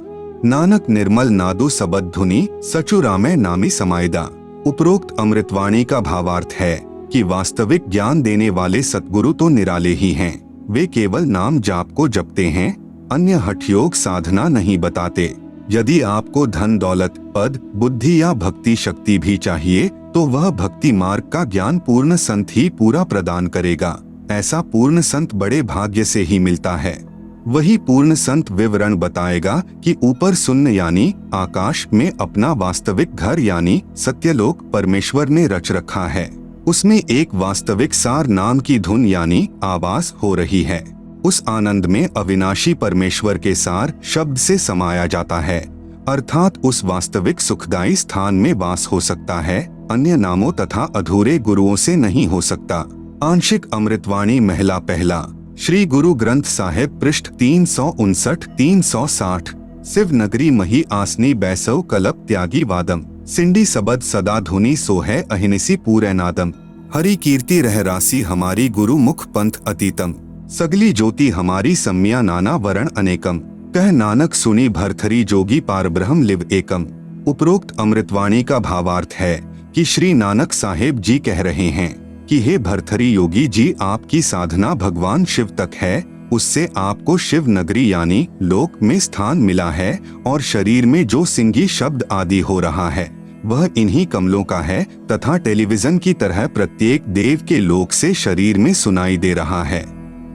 नानक निर्मल नादु सबद धुनी, सचु रामे नामी समायदा। उपरोक्त अमृतवाणी का भावार्थ है कि वास्तविक ज्ञान देने वाले सतगुरु तो निराले ही हैं। वे केवल नाम जाप को जपते हैं, अन्य हठयोग साधना नहीं बताते। यदि आपको धन दौलत पद बुद्धि या भक्ति शक्ति भी चाहिए तो वह भक्ति मार्ग का ज्ञान पूर्ण संत ही पूरा प्रदान करेगा। ऐसा पूर्ण संत बड़े भाग्य से ही मिलता है। वही पूर्ण संत विवरण बताएगा कि ऊपर शून्य यानी आकाश में अपना वास्तविक घर यानी सत्यलोक परमेश्वर ने रच रखा है। उसमें एक वास्तविक सार नाम की धुन यानी आवाज हो रही है। उस आनंद में अविनाशी परमेश्वर के सार शब्द से समाया जाता है, अर्थात उस वास्तविक सुखदायी स्थान में वास हो सकता है, अन्य नामों तथा अधूरे गुरुओं से नहीं हो सकता। आंशिक अमृतवाणी महिला पहला श्री गुरु ग्रंथ साहिब पृष्ठ 359-360। शिव नगरी मही आसनी बैसव कलप त्यागी वादम, सिंडी सबद सदा धुनी सोहे अहिनिसी पूरे नादम। हरि कीर्ति रह रासी हमारी गुरु मुख पंथ अतीतम, सगली ज्योति हमारी सम्या नाना वरण अनेकम। कह नानक सुनी भरथरी जोगी पार ब्रह्म लिव एकम। उपरोक्त अमृतवाणी का भावार्थ है कि श्री नानक साहेब जी कह रहे हैं कि हे भरथरी योगी जी, आपकी साधना भगवान शिव तक है, उससे आपको शिव नगरी यानी लोक में स्थान मिला है और शरीर में जो सिंगी शब्द आदि हो रहा है वह इन्हीं कमलों का है तथा टेलीविजन की तरह प्रत्येक देव के लोक से शरीर में सुनाई दे रहा है।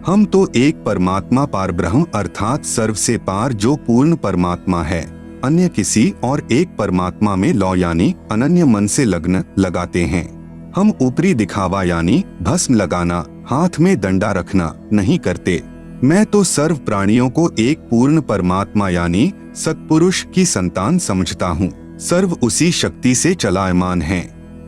हम तो एक परमात्मा पार ब्रह्म अर्थात सर्व से पार जो पूर्ण परमात्मा है, अन्य किसी और एक परमात्मा में लौ यानी अनन्य मन से लग्न लगाते हैं। हम ऊपरी दिखावा यानी भस्म लगाना, हाथ में डंडा रखना नहीं करते। मैं तो सर्व प्राणियों को एक पूर्ण परमात्मा यानी सत्पुरुष की संतान समझता हूँ। सर्व उसी शक्ति से चलायमान है।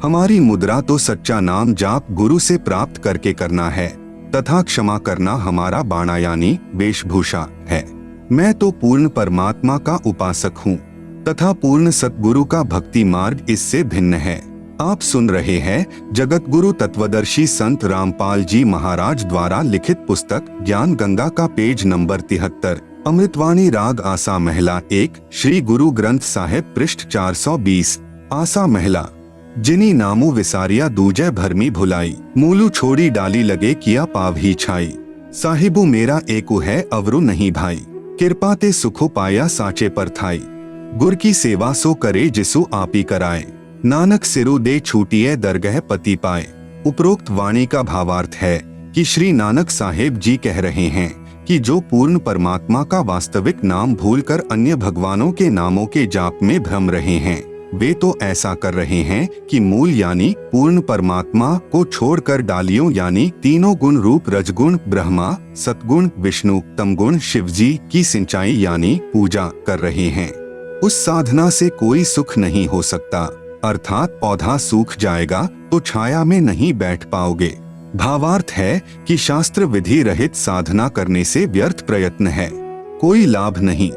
हमारी मुद्रा तो सच्चा नाम जाप गुरु से प्राप्त करके करना है तथा क्षमा करना हमारा बाणा यानी वेशभूषा है। मैं तो पूर्ण परमात्मा का उपासक हूँ तथा पूर्ण सतगुरु का भक्ति मार्ग इससे भिन्न है। आप सुन रहे हैं जगत गुरु तत्वदर्शी संत रामपाल जी महाराज द्वारा लिखित पुस्तक ज्ञान गंगा का पेज नंबर 73, अमृतवाणी राग आसा महिला 1, श्री गुरु ग्रंथ साहिब पृष्ठ 420। आसा महिला। जिनी नामू विसारिया दूजे भरमी भुलाई, मूलू छोड़ी डाली लगे किया पाव ही छाई। साहिबू मेरा एकु है अवरु नहीं भाई, कृपा ते सुखो पाया साचे पर थाई। गुर की सेवा सो करे जिसु आपी कराए, नानक सिरु दे छूटिए दरगह पति पाए। उपरोक्त वाणी का भावार्थ है कि श्री नानक साहेब जी कह रहे हैं कि जो पूर्ण परमात्मा का वास्तविक नाम भूलकर अन्य भगवानों के नामों के जाप में भ्रम रहे हैं, वे तो ऐसा कर रहे हैं कि मूल यानी पूर्ण परमात्मा को छोड़कर डालियों यानी तीनों गुण रूप रजगुण ब्रह्मा, सतगुण विष्णु, तमगुण शिवजी की सिंचाई यानी पूजा कर रहे हैं। उस साधना से कोई सुख नहीं हो सकता, अर्थात पौधा सूख जाएगा तो छाया में नहीं बैठ पाओगे। भावार्थ है कि शास्त्र विधि रहित साधना करने से व्यर्थ प्रयत्न है, कोई लाभ नहीं।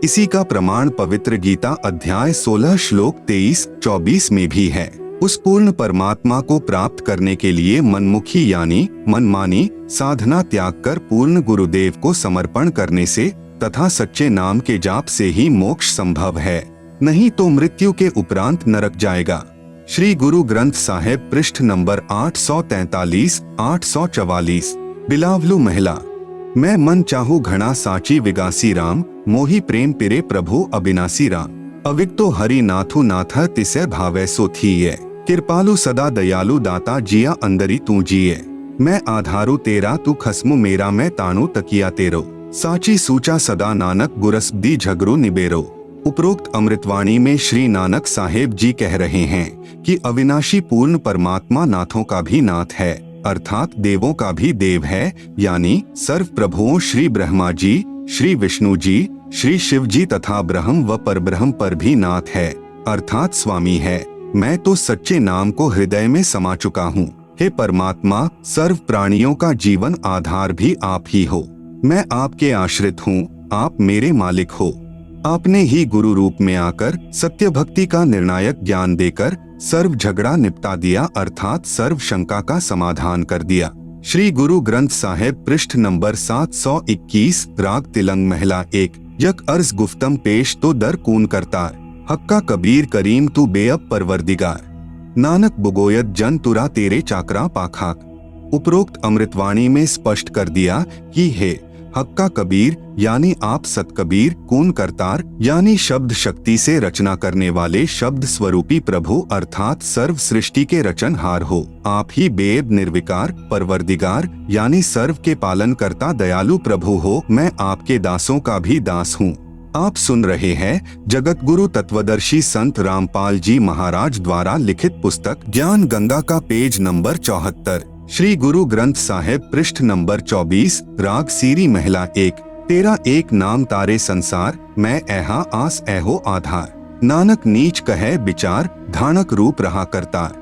इसी का प्रमाण पवित्र गीता अध्याय 16 श्लोक 23-24 में भी है। उस पूर्ण परमात्मा को प्राप्त करने के लिए मनमुखी यानी मनमानी साधना त्याग कर पूर्ण गुरुदेव को समर्पण करने से तथा सच्चे नाम के जाप से ही मोक्ष संभव है, नहीं तो मृत्यु के उपरांत नरक जाएगा। श्री गुरु ग्रंथ साहिब पृष्ठ नंबर 843-844। बिलावलू महिला। मैं मन चाहू घना साची विगासी राम, मोही प्रेम पिरे प्रभु अविनाशी राम। अविक्तो हरि नाथु नाथ तिसे भावे सो थीये, कृपालु सदा दयालु दाता जिया अंदरी तू जिये। मैं आधारू तेरा तू खसमु मेरा मैं ताणु तकिया तेरो, साची सूचा सदा नानक गुरस दी झगरू निबेरो। उपरोक्त अमृतवाणी में श्री नानक साहेब जी कह रहे हैं कि अविनाशी पूर्ण परमात्मा नाथों का भी नाथ है, अर्थात देवों का भी देव है, यानी सर्व प्रभुओं श्री ब्रह्मा जी, श्री विष्णु जी, श्री शिव जी तथा ब्रह्म व परब्रह्म पर भी नाथ है, अर्थात स्वामी है। मैं तो सच्चे नाम को हृदय में समा चुका हूँ। हे परमात्मा, सर्व प्राणियों का जीवन आधार भी आप ही हो। मैं आपके आश्रित हूँ, आप मेरे मालिक हो। आपने ही गुरु रूप में आकर सत्य भक्ति का निर्णायक ज्ञान देकर सर्व झगड़ा निपटा दिया, अर्थात सर्व शंका का समाधान कर दिया। श्री गुरु ग्रंथ साहिब पृष्ठ नंबर 721, राग तिलंग महिला 1। यक अर्ज गुफ्तम पेश तो दर कून करता, हक्का कबीर करीम तू बेअब परवरदिगार। नानक बुगोयत जन तुरा तेरे चाकरा पाखाक। उपरोक्त अमृतवाणी में स्पष्ट कर दिया कि हे हक्का कबीर यानी आप सतकबीर, कून करतार यानी शब्द शक्ति से रचना करने वाले शब्द स्वरूपी प्रभु अर्थात सर्व सृष्टि के रचनहार हो। आप ही बेब निर्विकार परवरदिगार यानी सर्व के पालन करता दयालु प्रभु हो। मैं आपके दासों का भी दास हूँ। आप सुन रहे हैं जगत गुरु तत्वदर्शी संत रामपाल जी महाराज द्वारा लिखित पुस्तक ज्ञान गंगा का पेज नंबर 74, श्री गुरु ग्रंथ साहिब पृष्ठ नंबर 24, राग सीरी महिला 1। तेरा एक नाम तारे संसार, मैं ऐहा आस ऐहो आधार। नानक नीच कहे विचार, धानक रूप रहा करतार।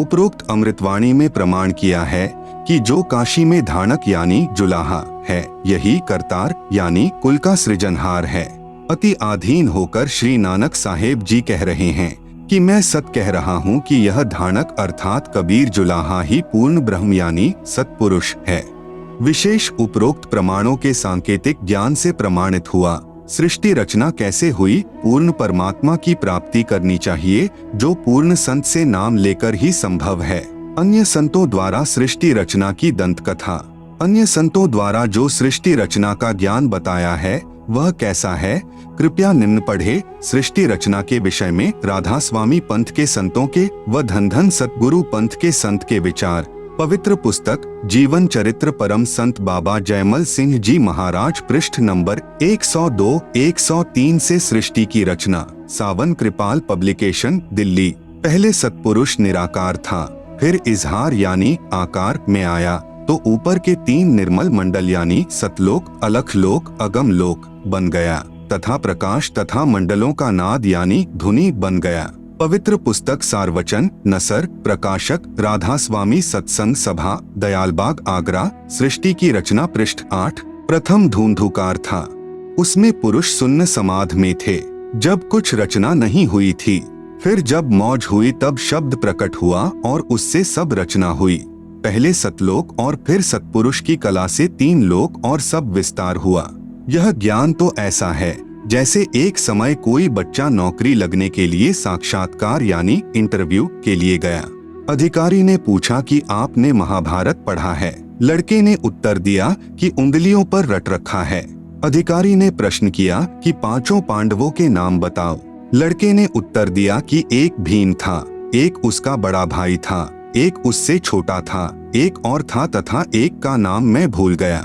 उपरोक्त अमृतवाणी में प्रमाण किया है कि जो काशी में धानक यानी जुलाहा है, यही करतार यानी कुल का सृजनहार है। अति आधीन होकर श्री नानक साहेब जी कह रहे हैं कि मैं सत कह रहा हूँ कि यह धानक अर्थात कबीर जुलाहा ही पूर्ण ब्रह्म यानी सतपुरुष है। विशेष उपरोक्त प्रमाणों के सांकेतिक ज्ञान से प्रमाणित हुआ सृष्टि रचना कैसे हुई? पूर्ण परमात्मा की प्राप्ति करनी चाहिए, जो पूर्ण संत से नाम लेकर ही संभव है। अन्य संतों द्वारा सृष्टि रचना की दंत कथा। अन्य संतों द्वारा जो सृष्टि रचना का ज्ञान बताया है वह कैसा है? कृपया निम्न पढ़े। सृष्टि रचना के विषय में राधा स्वामी पंथ के संतों के व धन धन सतगुरु पंथ के संत के विचार। पवित्र पुस्तक जीवन चरित्र परम संत बाबा जयमल सिंह जी महाराज, पृष्ठ नंबर 102-103 से सृष्टि की रचना। सावन कृपाल पब्लिकेशन, दिल्ली। पहले सतपुरुष निराकार था, फिर इजहार यानी आकार में आया तो ऊपर के 3 निर्मल मंडल यानी सतलोक, अलखलोक, अगम लोक बन गया तथा प्रकाश तथा मंडलों का नाद यानी धुनी बन गया। पवित्र पुस्तक सारवचन, नसर, प्रकाशक राधा स्वामी सत्संग सभा, दयालबाग, आगरा। सृष्टि की रचना, पृष्ठ 8। प्रथम धूंधुकार था, उसमें पुरुष सुन्न समाध में थे, जब कुछ रचना नहीं हुई थी। फिर जब मौज हुई तब शब्द प्रकट हुआ और उससे सब रचना हुई। पहले सतलोक और फिर सतपुरुष की कला से 3 लोक और सब विस्तार हुआ। यह ज्ञान तो ऐसा है जैसे एक समय कोई बच्चा नौकरी लगने के लिए साक्षात्कार यानी इंटरव्यू के लिए गया। अधिकारी ने पूछा कि आपने महाभारत पढ़ा है? लड़के ने उत्तर दिया कि उंगलियों पर रट रखा है। अधिकारी ने प्रश्न किया कि 5 पांडवों के नाम बताओ। लड़के ने उत्तर दिया कि एक भीम था, एक उसका बड़ा भाई था, एक उससे छोटा था, एक और था तथा एक का नाम मैं भूल गया।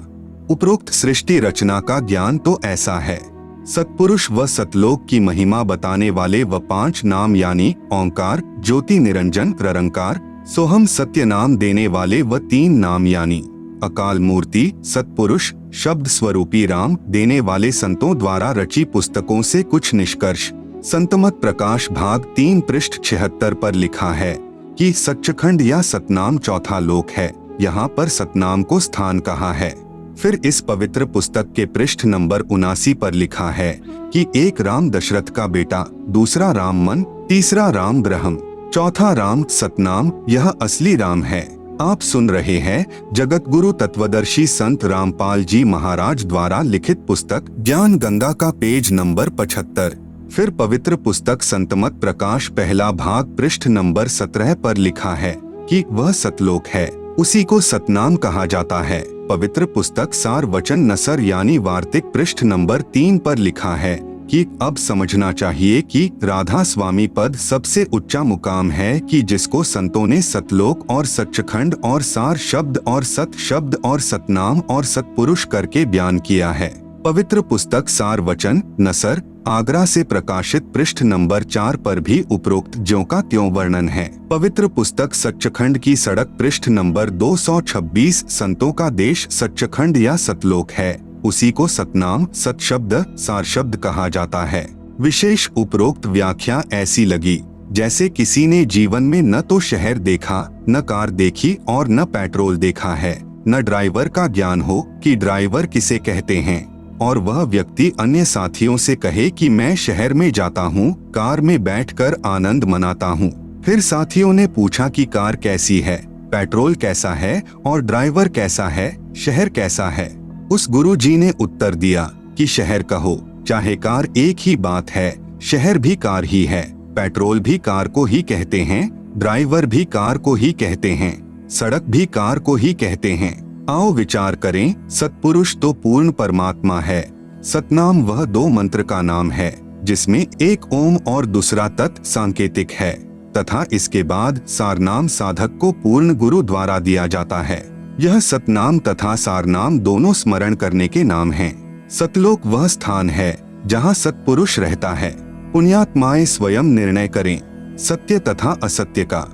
उपरोक्त सृष्टि रचना का ज्ञान तो ऐसा है। सतपुरुष व सतलोक की महिमा बताने वाले व 5 नाम यानी ओंकार, ज्योति निरंजन, निरंकार, सोहम सत्य नाम देने वाले व 3 नाम यानी अकाल मूर्ति, सतपुरुष, शब्द स्वरूपी राम देने वाले संतों द्वारा रची पुस्तकों से कुछ निष्कर्ष। संतमत प्रकाश भाग 3 पृष्ठ 76 पर लिखा है कि सच्चखंड या सतनाम चौथा लोक है, यहाँ पर सतनाम को स्थान कहा है। फिर इस पवित्र पुस्तक के पृष्ठ नंबर 79 पर लिखा है कि एक राम दशरथ का बेटा, दूसरा राम मन, तीसरा राम ब्रह्म, चौथा राम सतनाम, यह असली राम है। आप सुन रहे हैं जगत गुरु तत्वदर्शी संत रामपाल जी महाराज द्वारा लिखित पुस्तक ज्ञान गंगा का पेज नंबर 75। फिर पवित्र पुस्तक संतमत प्रकाश पहला भाग पृष्ठ नंबर 17 पर लिखा है कि वह सतलोक है, उसी को सतनाम कहा जाता है। पवित्र पुस्तक सार वचन नसर यानी वार्तिक पृष्ठ नंबर 3 पर लिखा है कि अब समझना चाहिए कि राधा स्वामी पद सबसे ऊंचा मुकाम है कि जिसको संतों ने सतलोक और सच्चखंड और सार शब्द और सत शब्द और सतनाम और सतपुरुष करके बयान किया है। पवित्र पुस्तक सार वचन नसर आगरा से प्रकाशित पृष्ठ नंबर 4 पर भी उपरोक्त ज्यों का त्यों वर्णन है। पवित्र पुस्तक सच्चखंड की सड़क पृष्ठ नंबर 226 संतों का देश सच्चखंड या सतलोक है, उसी को सतनाम सत शब्द सार शब्द कहा जाता है। विशेष उपरोक्त व्याख्या ऐसी लगी जैसे किसी ने जीवन में न तो शहर देखा, न कार देखी और न पेट्रोल देखा है, न ड्राइवर का ज्ञान हो कि ड्राइवर किसे कहते हैं, और वह व्यक्ति अन्य साथियों से कहे कि मैं शहर में जाता हूँ, कार में बैठकर आनंद मनाता हूँ। फिर साथियों ने पूछा कि कार कैसी है, पेट्रोल कैसा है और ड्राइवर कैसा है, शहर कैसा है। उस गुरुजी ने उत्तर दिया कि शहर कहो चाहे कार एक ही बात है, शहर भी कार ही है, पेट्रोल भी कार को ही कहते हैं, ड्राइवर भी कार को ही कहते हैं, सड़क भी कार को ही कहते हैं। आओ विचार करें, सतपुरुष तो पूर्ण परमात्मा है, सतनाम वह 2 मंत्र का नाम है जिसमें एक ओम और दूसरा तत् सांकेतिक है, तथा इसके बाद सारनाम साधक को पूर्ण गुरु द्वारा दिया जाता है। यह सतनाम तथा सारनाम दोनों स्मरण करने के नाम हैं। सतलोक वह स्थान है जहाँ सतपुरुष रहता है। पुण्यात्माएं स्वयं निर्णय करें सत्य तथा असत्य का।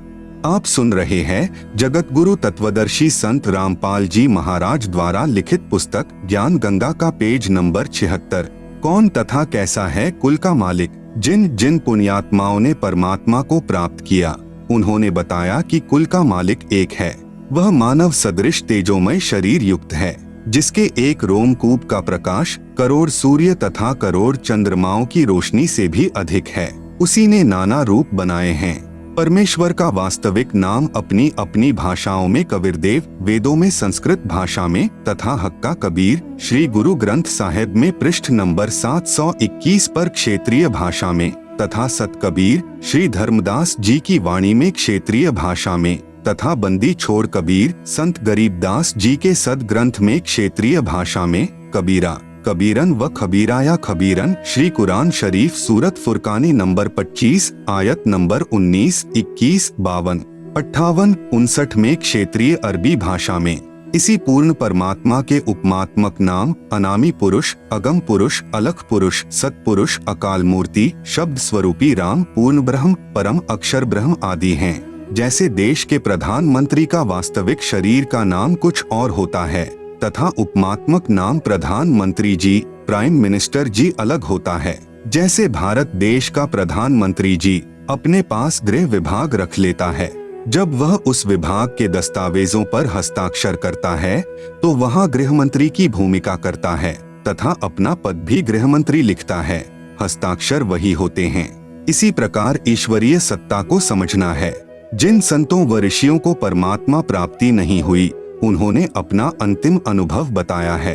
आप सुन रहे हैं जगत गुरु तत्वदर्शी संत रामपाल जी महाराज द्वारा लिखित पुस्तक ज्ञान गंगा का पेज नंबर 76। कौन तथा कैसा है कुल का मालिक? जिन जिन पुण्यात्माओं ने परमात्मा को प्राप्त किया उन्होंने बताया कि कुल का मालिक एक है। वह मानव सदृश तेजोमय शरीर युक्त है, जिसके एक रोमकूप का प्रकाश करोड़ सूर्य तथा करोड़ चंद्रमाओं की रोशनी से भी अधिक है। उसी ने नाना रूप बनाए हैं। परमेश्वर का वास्तविक नाम अपनी अपनी भाषाओं में कबीरदेव, वेदों में संस्कृत भाषा में तथा हक्का कबीर श्री गुरु ग्रंथ साहिब में पृष्ठ नंबर 721 पर क्षेत्रीय भाषा में तथा सत कबीर श्री धर्मदास जी की वाणी में क्षेत्रीय भाषा में तथा बंदी छोड़ कबीर संत गरीबदास जी के सद ग्रंथ में क्षेत्रीय भाषा में कबीरा, कबीरन व खबीरा या खबीरन श्री कुरान शरीफ सूरत फुरकानी नंबर 25 आयत नंबर 19, 21, 52, 58, 59 में क्षेत्रीय अरबी भाषा में इसी पूर्ण परमात्मा के उपमात्मक नाम अनामी पुरुष, अगम पुरुष, अलख पुरुष, सतपुरुष, अकाल मूर्ति, शब्द स्वरूपी राम, पूर्ण ब्रह्म, परम अक्षर ब्रह्म आदि हैं। जैसे देश के प्रधानमंत्री का वास्तविक शरीर का नाम कुछ और होता है तथा उपमात्मक नाम प्रधानमंत्री जी, प्राइम मिनिस्टर जी अलग होता है। जैसे भारत देश का प्रधानमंत्री जी अपने पास गृह विभाग रख लेता है, जब वह उस विभाग के दस्तावेजों पर हस्ताक्षर करता है तो वह गृह मंत्री की भूमिका करता है तथा अपना पद भी गृह मंत्री लिखता है। हस्ताक्षर वही होते हैं। इसी प्रकार ईश्वरीय सत्ता को समझना है। जिन संतों व ऋषियों को परमात्मा प्राप्ति नहीं हुई, उन्होंने अपना अंतिम अनुभव बताया है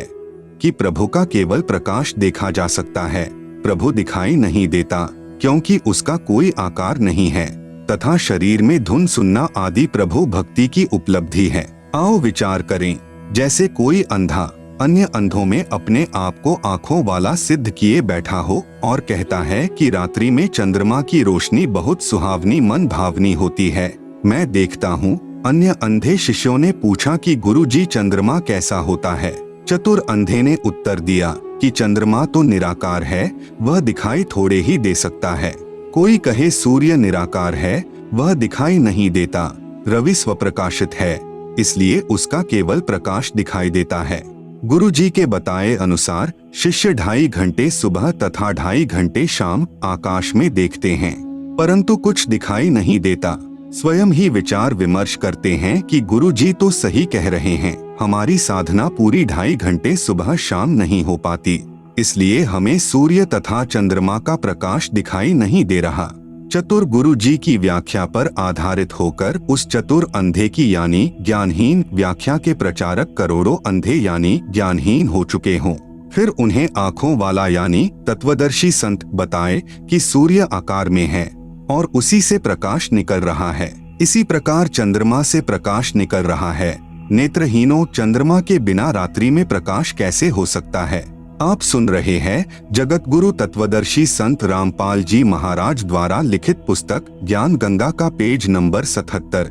कि प्रभु का केवल प्रकाश देखा जा सकता है, प्रभु दिखाई नहीं देता क्योंकि उसका कोई आकार नहीं है तथा शरीर में धुन सुनना आदि प्रभु भक्ति की उपलब्धि है। आओ विचार करें, जैसे कोई अंधा अन्य अंधों में अपने आप को आंखों वाला सिद्ध किए बैठा हो और कहता है कि रात्रि में चंद्रमा की रोशनी बहुत सुहावनी मन भावनी होती है, मैं देखता हूँ। अन्य अंधे शिष्यों ने पूछा कि गुरुजी चंद्रमा कैसा होता है? चतुर अंधे ने उत्तर दिया कि चंद्रमा तो निराकार है, वह दिखाई थोड़े ही दे सकता है। कोई कहे सूर्य निराकार है, वह दिखाई नहीं देता। रवि स्वप्रकाशित है, इसलिए उसका केवल प्रकाश दिखाई देता है। गुरुजी के बताए अनुसार शिष्य 2.5 घंटे सुबह तथा 2.5 घंटे शाम आकाश में देखते हैं, परंतु कुछ दिखाई नहीं देता। स्वयं ही विचार विमर्श करते हैं कि गुरुजी तो सही कह रहे हैं, हमारी साधना पूरी 2.5 घंटे सुबह शाम नहीं हो पाती, इसलिए हमें सूर्य तथा चंद्रमा का प्रकाश दिखाई नहीं दे रहा। चतुर गुरुजी की व्याख्या पर आधारित होकर उस चतुर अंधे की यानी ज्ञानहीन व्याख्या के प्रचारक करोड़ों अंधे यानी ज्ञानहीन हो चुके हों। फिर उन्हें आंखों वाला यानी तत्वदर्शी संत बताए कि सूर्य आकार में है और उसी से प्रकाश निकल रहा है। इसी प्रकार चंद्रमा से प्रकाश निकल रहा है। नेत्रहीनों, चंद्रमा के बिना रात्रि में प्रकाश कैसे हो सकता है? आप सुन रहे हैं जगत गुरु तत्वदर्शी संत रामपाल जी महाराज द्वारा लिखित पुस्तक ज्ञान गंगा का पेज नंबर 77।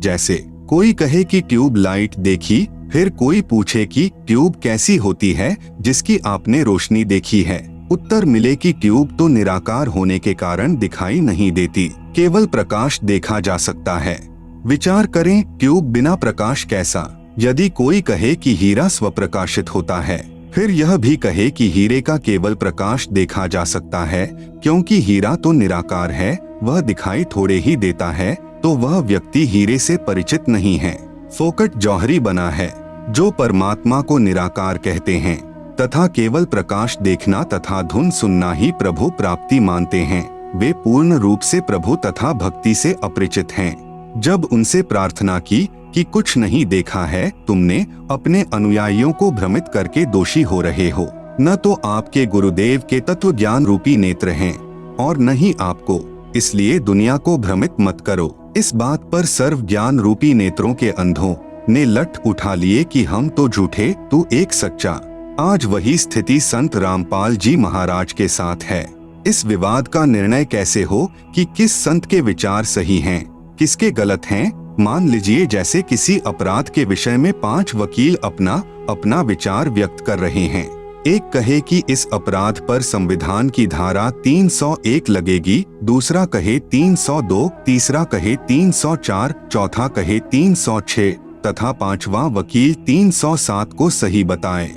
जैसे कोई कहे कि ट्यूब लाइट देखी, फिर कोई पूछे कि ट्यूब कैसी होती है जिसकी आपने रोशनी देखी है। उत्तर मिले कि ट्यूब तो निराकार होने के कारण दिखाई नहीं देती, केवल प्रकाश देखा जा सकता है। विचार करें, ट्यूब बिना प्रकाश कैसा? यदि कोई कहे कि हीरा स्वप्रकाशित होता है, फिर यह भी कहे कि हीरे का केवल प्रकाश देखा जा सकता है क्योंकि हीरा तो निराकार है, वह दिखाई थोड़े ही देता है, तो वह व्यक्ति हीरे से परिचित नहीं है, फोकट जौहरी बना है। जो परमात्मा को निराकार कहते हैं तथा केवल प्रकाश देखना तथा धुन सुनना ही प्रभु प्राप्ति मानते हैं, वे पूर्ण रूप से प्रभु तथा भक्ति से अपरिचित हैं। जब उनसे प्रार्थना की कि कुछ नहीं देखा है, तुमने अपने अनुयायियों को भ्रमित करके दोषी हो रहे हो। न तो आपके गुरुदेव के तत्व ज्ञान रूपी नेत्र हैं और न ही आपको, इसलिए दुनिया को भ्रमित मत करो। इस बात पर सर्व ज्ञान रूपी नेत्रों के अंधों ने लठ उठा लिए कि हम तो झूठे, तू एक सच्चा। आज वही स्थिति संत रामपाल जी महाराज के साथ है। इस विवाद का निर्णय कैसे हो कि किस संत के विचार सही हैं, किसके गलत हैं? मान लीजिए जैसे किसी अपराध के विषय में 5 वकील अपना विचार व्यक्त कर रहे हैं। एक कहे कि इस अपराध पर संविधान की धारा 301 लगेगी, दूसरा कहे 302, तीसरा कहे 304, चौथा कहे 306 तथा 5वां वकील 307 को सही बताए।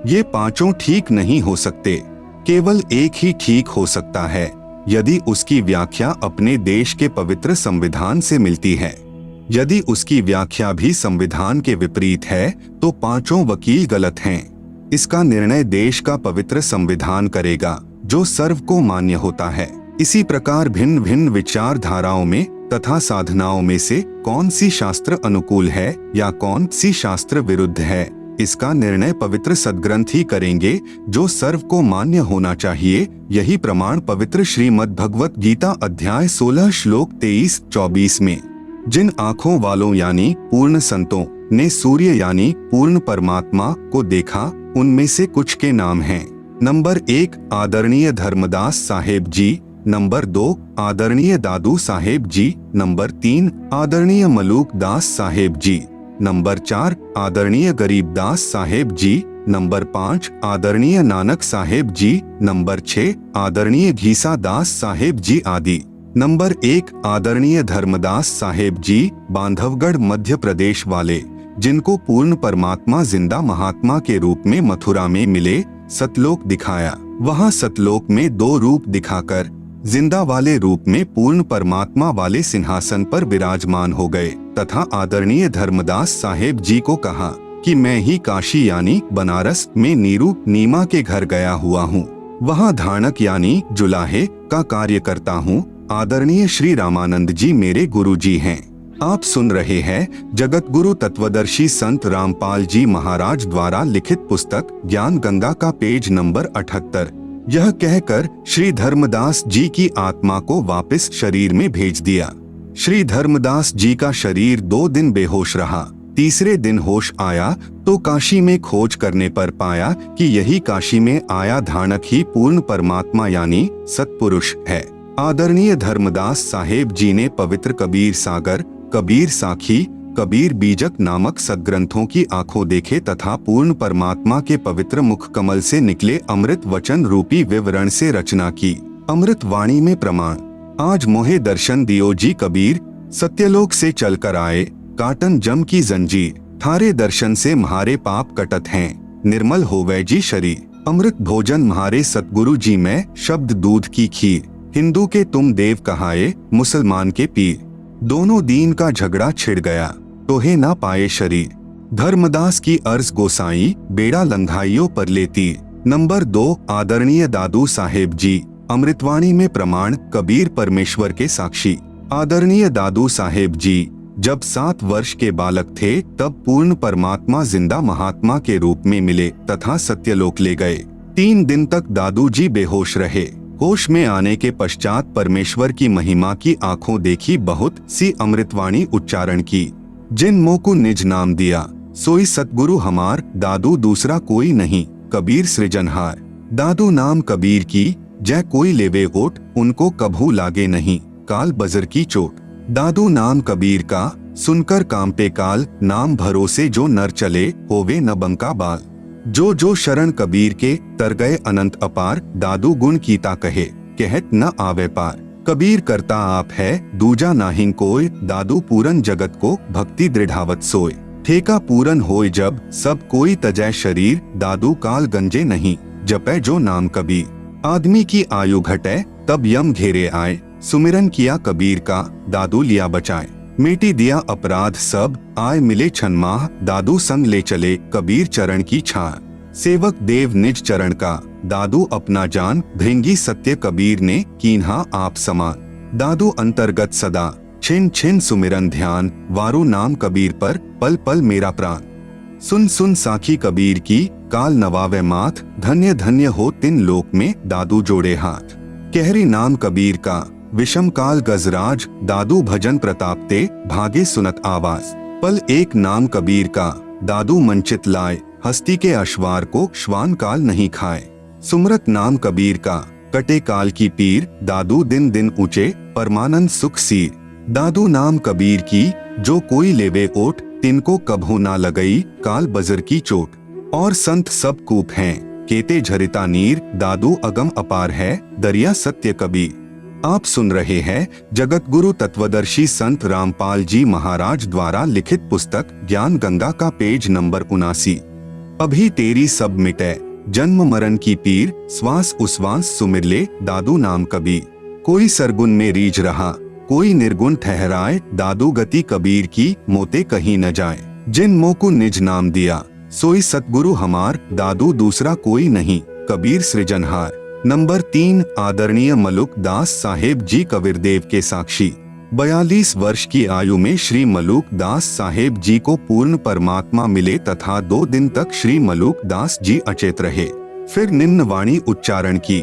ये पांचों ठीक नहीं हो सकते, केवल एक ही ठीक हो सकता है यदि उसकी व्याख्या अपने देश के पवित्र संविधान से मिलती है। यदि उसकी व्याख्या भी संविधान के विपरीत है तो पांचों वकील गलत हैं। इसका निर्णय देश का पवित्र संविधान करेगा जो सर्व को मान्य होता है। इसी प्रकार भिन्न भिन्न विचारधाराओं में तथा साधनाओं में से कौन सी शास्त्र अनुकूल है या कौन सी शास्त्र विरुद्ध है, इसका निर्णय पवित्र सद्ग्रंथ ही करेंगे, जो सर्व को मान्य होना चाहिए। यही प्रमाण पवित्र श्रीमद् भगवत गीता अध्याय 16 श्लोक 23-24 में जिन आँखों वालों यानी पूर्ण संतों ने सूर्य यानी पूर्ण परमात्मा को देखा, उनमें से कुछ के नाम हैं। नंबर 1 आदरणीय धर्मदास साहेब जी, नंबर 2 आदरणीय दादू साहेब जी, नंबर 3 आदरणीय मलूक दास साहेब जी, नंबर 4 आदरणीय गरीबदास साहेब जी, नंबर 5 आदरणीय नानक साहेब जी, नंबर 6 आदरणीय घीसा दास साहेब जी आदि। नंबर 1 आदरणीय धर्मदास साहेब जी, बांधवगढ़ मध्य प्रदेश वाले, जिनको पूर्ण परमात्मा जिंदा महात्मा के रूप में मथुरा में मिले, सतलोक दिखाया। वहां सतलोक में 2 रूप दिखाकर जिंदा वाले रूप में पूर्ण परमात्मा वाले सिंहासन पर विराजमान हो गए तथा आदरणीय धर्मदास साहेब जी को कहा कि मैं ही काशी यानी बनारस में नीरू नीमा के घर गया हुआ हूँ, वहाँ धानक यानी जुलाहे का कार्य करता हूँ। आदरणीय श्री रामानंद जी मेरे गुरु जी हैं। आप सुन रहे हैं जगत गुरु तत्वदर्शी संत रामपाल जी महाराज द्वारा लिखित पुस्तक ज्ञान गंगा का पेज नंबर 78। यह कहकर श्री धर्मदास जी की आत्मा को वापस शरीर में भेज दिया। श्री धर्मदास जी का शरीर 2 दिन बेहोश रहा। तीसरे दिन होश आया तो काशी में खोज करने पर पाया कि यही काशी में आया धानक ही पूर्ण परमात्मा यानी सत्पुरुष है। आदरणीय धर्मदास साहेब जी ने पवित्र कबीर सागर, कबीर साखी, कबीर बीजक नामक सद्ग्रंथों की आंखों देखे तथा पूर्ण परमात्मा के पवित्र मुख कमल से निकले अमृत वचन रूपी विवरण से रचना की। अमृत वाणी में प्रमाण। आज मोहे दर्शन दियो जी कबीर, सत्यलोक से चलकर आए, काटन जम की जंजीर, थारे दर्शन से म्हारे पाप कटत हैं, निर्मल होवे जी शरीर। अमृत भोजन म्हारे सतगुरु जी में, शब्द दूध की खीर, हिंदू के तुम देव कहाए, मुसलमान के पीर, दोनों दीन का झगड़ा छिड़ गया, तोहे ना पाए शरीर। धर्मदास की अर्ज गोसाई, बेड़ा लंघाइयों पर लेती। नंबर 2 आदरणीय दादू साहेब जी, अमृतवाणी में प्रमाण, कबीर परमेश्वर के साक्षी। आदरणीय दादू साहेब जी जब 7 वर्ष के बालक थे तब पूर्ण परमात्मा जिंदा महात्मा के रूप में मिले तथा सत्यलोक ले गए। 3 दिन तक दादू जी बेहोश रहे। होश में आने के पश्चात परमेश्वर की महिमा की आंखों देखी, बहुत सी अमृतवाणी उच्चारण की। जिन मोह को निज नाम दिया, सोई सतगुरु हमार, दादू दूसरा कोई नहीं, कबीर सृजनहार। दादू नाम कबीर की, जय कोई लेवे ओट, उनको कभू लागे नहीं, काल बजर की चोट। दादू नाम कबीर का, सुनकर कांपे काल, नाम भरोसे जो नर चले, होवे न बंका बाल। जो शरण कबीर के, तर गए अनंत अपार, दादू गुण कीता कहे, कहत न आवे पार। कबीर करता आप है, दूजा नाहिं कोय, दादू पूरन जगत को, भक्ति दृढ़ावत सोय। ठेका पूरन होय जब, सब कोई तजय शरीर, दादू काल गंजे नहीं, जपै जो नाम कबीर। आदमी की आयु घटे, तब यम घेरे आए, सुमिरन किया कबीर का, दादू लिया बचाए। मिटी दिया अपराध सब, आए मिले छनमाह, दादू संग ले चले, कबीर चरण की छाह। सेवक देव निज चरण का, दादू अपना जान, भृंगी सत्य कबीर ने, कीन्हा आप समान। दादू अंतर्गत सदा, छिन छिन सुमिरन ध्यान, वारू नाम कबीर पर, पल पल मेरा प्राण। सुन सुन साखी कबीर की, काल नवावे माथ, धन्य धन्य हो तिन लोक में, दादू जोड़े हाथ। कहरी नाम कबीर का, विषम काल गजराज, दादू भजन प्रताप ते, भागे सुनत आवाज। पल एक नाम कबीर का, दादू मंचित लाए, हस्ती के अश्वार को, श्वान काल नहीं खाए। सुमरत नाम कबीर का, कटे काल की पीर, दादू दिन दिन ऊंचे, परमानंद सुख सीर। दादू नाम कबीर की, जो कोई लेवे ओट, तिनको कभू ना लगई, काल बजर की चोट। और संत सब कूप हैं, केते झरिता नीर, दादू अगम अपार है, दरिया सत्य कबीर। आप सुन रहे हैं जगत गुरु तत्वदर्शी संत रामपाल जी महाराज द्वारा लिखित पुस्तक ज्ञान गंगा का पेज नंबर 79। अभी तेरी सब मिटे, जन्म मरण की पीर, श्वास उश्वास सुमिर ले, दादू नाम कबीर। कोई सरगुन में रीझ रहा, कोई निर्गुण ठहराए, दादू गति कबीर की, मोते कहीं न जाए। जिन मोह को निज नाम दिया, सोई सतगुरु हमार, दादू दूसरा कोई नहीं, कबीर सृजनहार। नंबर 3 आदरणीय मलुक दास साहेब जी कबीरदेव के साक्षी। 42 वर्ष की आयु में श्री मलूक दास साहेब जी को पूर्ण परमात्मा मिले तथा 2 दिन तक श्री मलूक दास जी अचेत रहे। फिर निम्न वाणी उच्चारण की,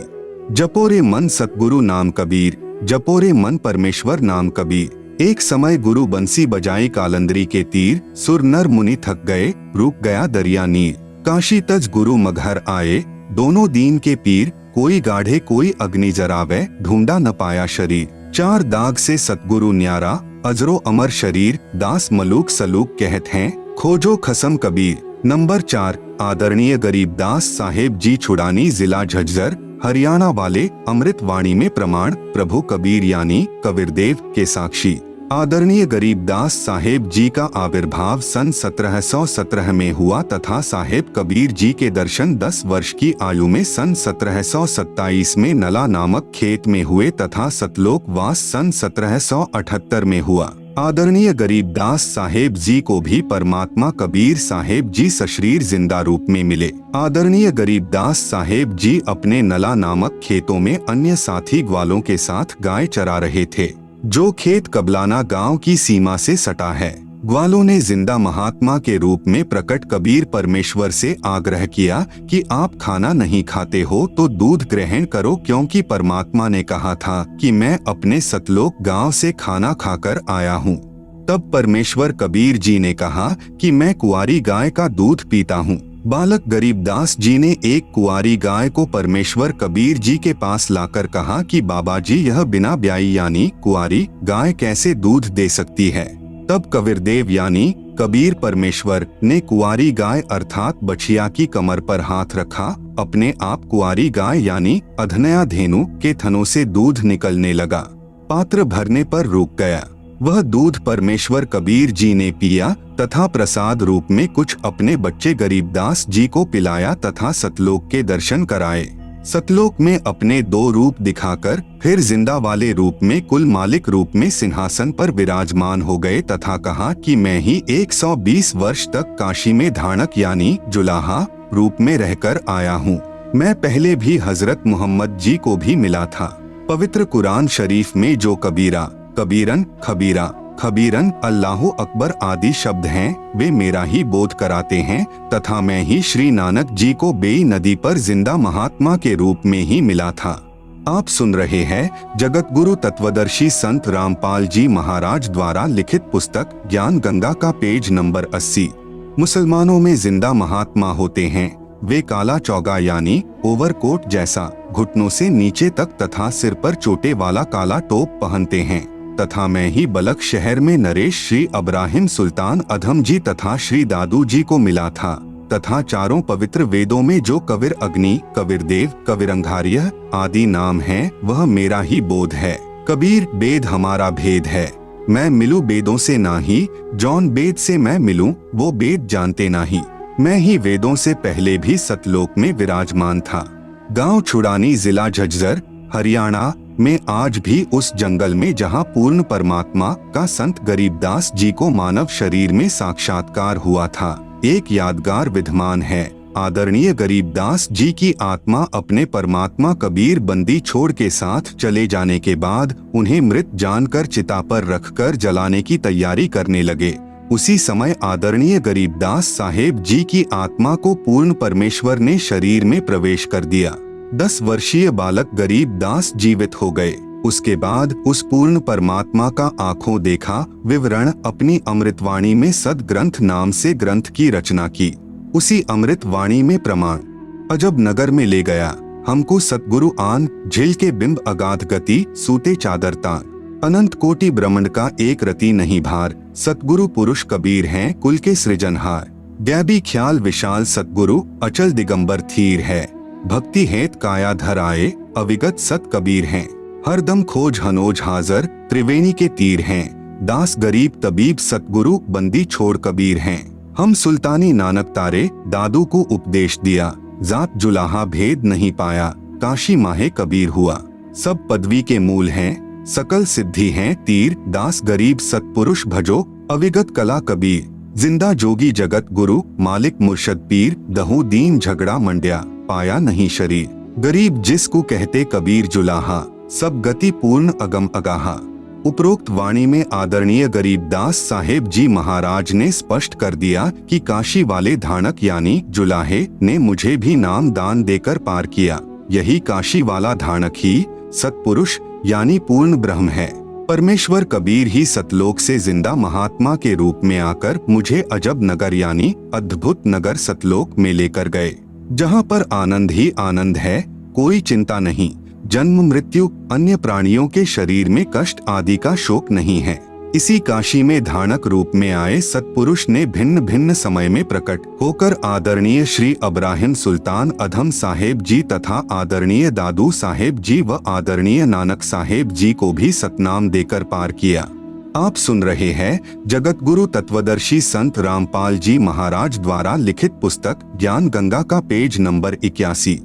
जपोरे मन सतगुरु नाम कबीर, जपोरे मन परमेश्वर नाम कबीर। एक समय गुरु बंसी बजाई कालंदरी के तीर, सुर नर मुनि थक गए, रुक गया दरिया नीर। काशी तज गुरु मगहर आए, दोनों दीन के पीर, कोई गाढ़े कोई अग्नि जरावे, ढूंढा न पाया शरीर। 4 दाग से सतगुरु न्यारा, अजरो अमर शरीर, दास मलूक सलूक कहत हैं, खोजो खसम कबीर। नंबर 4, आदरणीय गरीबदास साहेब जी छुड़ानी, जिला झज्जर, हरियाणा वाले, अमृत वाणी में प्रमाण, प्रभु कबीर यानी कबीरदेव के साक्षी। आदरणीय गरीबदास साहेब जी का आविर्भाव सन 1717 में हुआ तथा साहेब कबीर जी के दर्शन 10 वर्ष की आयु में सन 1727 में नला नामक खेत में हुए तथा सतलोक वास सन 1778 में हुआ। आदरणीय गरीबदास साहेब जी को भी परमात्मा कबीर साहेब जी सशरीर जिंदा रूप में मिले। आदरणीय गरीबदास साहेब जी अपने नला नामक खेतों में अन्य साथी ग्वालों के साथ गाय चरा रहे थे, जो खेत कबलाना गांव की सीमा से सटा है। ग्वालों ने जिंदा महात्मा के रूप में प्रकट कबीर परमेश्वर से आग्रह किया कि आप खाना नहीं खाते हो तो दूध ग्रहण करो, क्योंकि परमात्मा ने कहा था कि मैं अपने सतलोक गांव से खाना खाकर आया हूँ। तब परमेश्वर कबीर जी ने कहा कि मैं कुंवारी गाय का दूध पीता हूँ। बालक गरीबदास जी ने एक कुंवारी गाय को परमेश्वर कबीर जी के पास लाकर कहा कि बाबा जी, यह बिना ब्याई यानी कुंवारी गाय कैसे दूध दे सकती है। तब कबीरदेव यानी कबीर परमेश्वर ने कुंवारी गाय अर्थात बछिया की कमर पर हाथ रखा, अपने आप कुंवारी गाय यानी अधनया धेनु के थनों से दूध निकलने लगा। पात्र भरने पर रुक गया। वह दूध परमेश्वर कबीर जी ने पिया तथा प्रसाद रूप में कुछ अपने बच्चे गरीबदास जी को पिलाया तथा सतलोक के दर्शन कराए। सतलोक में अपने 2 रूप दिखाकर फिर जिंदा वाले रूप में कुल मालिक रूप में सिंहासन पर विराजमान हो गए तथा कहा कि मैं ही 120 वर्ष तक काशी में धाणक यानी जुलाहा रूप में रहकर आया हूँ। मैं पहले भी हजरत मोहम्मद जी को भी मिला था। पवित्र कुरान शरीफ में जो कबीरा, कबीरन, खबीरा, खबीरन, अल्लाहु अकबर आदि शब्द हैं, वे मेरा ही बोध कराते हैं तथा मैं ही श्री नानक जी को बेई नदी पर जिंदा महात्मा के रूप में ही मिला था। आप सुन रहे हैं जगत गुरु तत्वदर्शी संत रामपाल जी महाराज द्वारा लिखित पुस्तक ज्ञान गंगा का पेज नंबर 80। मुसलमानों में जिंदा महात्मा होते हैं। वे काला चौगा यानी ओवरकोट जैसा घुटनों से नीचे तक तथा सिर पर चोटे वाला काला टोप पहनते हैं तथा मैं ही बलक शहर में नरेश श्री अब्राहिम सुल्तान अधम जी तथा श्री दादू जी को मिला था तथा चारों पवित्र वेदों में जो कबीर अग्नि, कबीरदेव, कबीरंघार्य आदि नाम हैं, वह मेरा ही बोध है। कबीर वेद हमारा भेद है, मैं मिलूं वेदों से नाही, जौन वेद से मैं मिलूं वो वेद जानते नाही। मैं ही वेदों से पहले भी सतलोक में विराजमान था। गांव छुड़ानी, जिला झज्जर, हरियाणा में आज भी उस जंगल में जहां पूर्ण परमात्मा का संत गरीबदास जी को मानव शरीर में साक्षात्कार हुआ था, एक यादगार विद्यमान है। आदरणीय गरीबदास जी की आत्मा अपने परमात्मा कबीर बंदी छोड़ के साथ चले जाने के बाद उन्हें मृत जानकर चिता पर रखकर जलाने की तैयारी करने लगे। उसी समय आदरणीय गरीबदास साहेब जी की आत्मा को पूर्ण परमेश्वर ने शरीर में प्रवेश कर दिया। 10 वर्षीय बालक गरीबदास जीवित हो गए। उसके बाद उस पूर्ण परमात्मा का आंखों देखा विवरण अपनी अमृतवाणी में सद ग्रंथ नाम से ग्रंथ की रचना की। उसी अमृतवाणी में प्रमाण अजब नगर में ले गया हमको सतगुरु आन, झिल के बिंब अगाध गति, सूते चादर तान, अनंत कोटि ब्रह्मांड का एक रति नहीं भार, सतगुरु पुरुष कबीर हैं कुल के सृजनहार। गैबी ख्याल विशाल सतगुरु, अचल दिगंबर थीर है, भक्ति हेत काया धर आए, अविगत सत कबीर हैं, हरदम खोज हनोज हाजर, त्रिवेणी के तीर हैं, दास गरीब तबीब सतगुरु बंदी छोड़ कबीर हैं। हम सुल्तानी नानक तारे, दादू को उपदेश दिया, जात जुलाहा भेद नहीं पाया, काशी माहे कबीर हुआ। सब पदवी के मूल हैं, सकल सिद्धि हैं तीर, दास गरीब सतपुरुष भजो, अविगत कला कबीर, जिंदा जोगी जगत गुरु, मालिक मुर्शद पीर, दहू दीन झगड़ा मंड्या, पाया नहीं शरीर। गरीब जिसको कहते कबीर जुलाहा, सब गति पूर्ण अगम अगाहा। उपरोक्त वाणी में आदरणीय गरीबदास साहेब जी महाराज ने स्पष्ट कर दिया कि काशी वाले धाणक यानी जुलाहे ने मुझे भी नाम दान देकर पार किया। यही काशी वाला धाणक ही सतपुरुष यानी पूर्ण ब्रह्म है। परमेश्वर कबीर ही सतलोक से जिंदा महात्मा के रूप में आकर मुझे अजब नगर यानी अद्भुत नगर सतलोक में लेकर गए, जहाँ पर आनंद ही आनंद है, कोई चिंता नहीं, जन्म मृत्यु, अन्य प्राणियों के शरीर में कष्ट आदि का शोक नहीं है। इसी काशी में धाणक रूप में आए सतपुरुष ने भिन्न भिन्न समय में प्रकट होकर आदरणीय श्री अब्राहिम सुल्तान अधम साहेब जी तथा आदरणीय दादू साहेब जी व आदरणीय नानक साहेब जी को भी सतनाम देकर पार किया। आप सुन रहे हैं जगत गुरु तत्वदर्शी संत रामपाल जी महाराज द्वारा लिखित पुस्तक ज्ञान गंगा का पेज नंबर 81।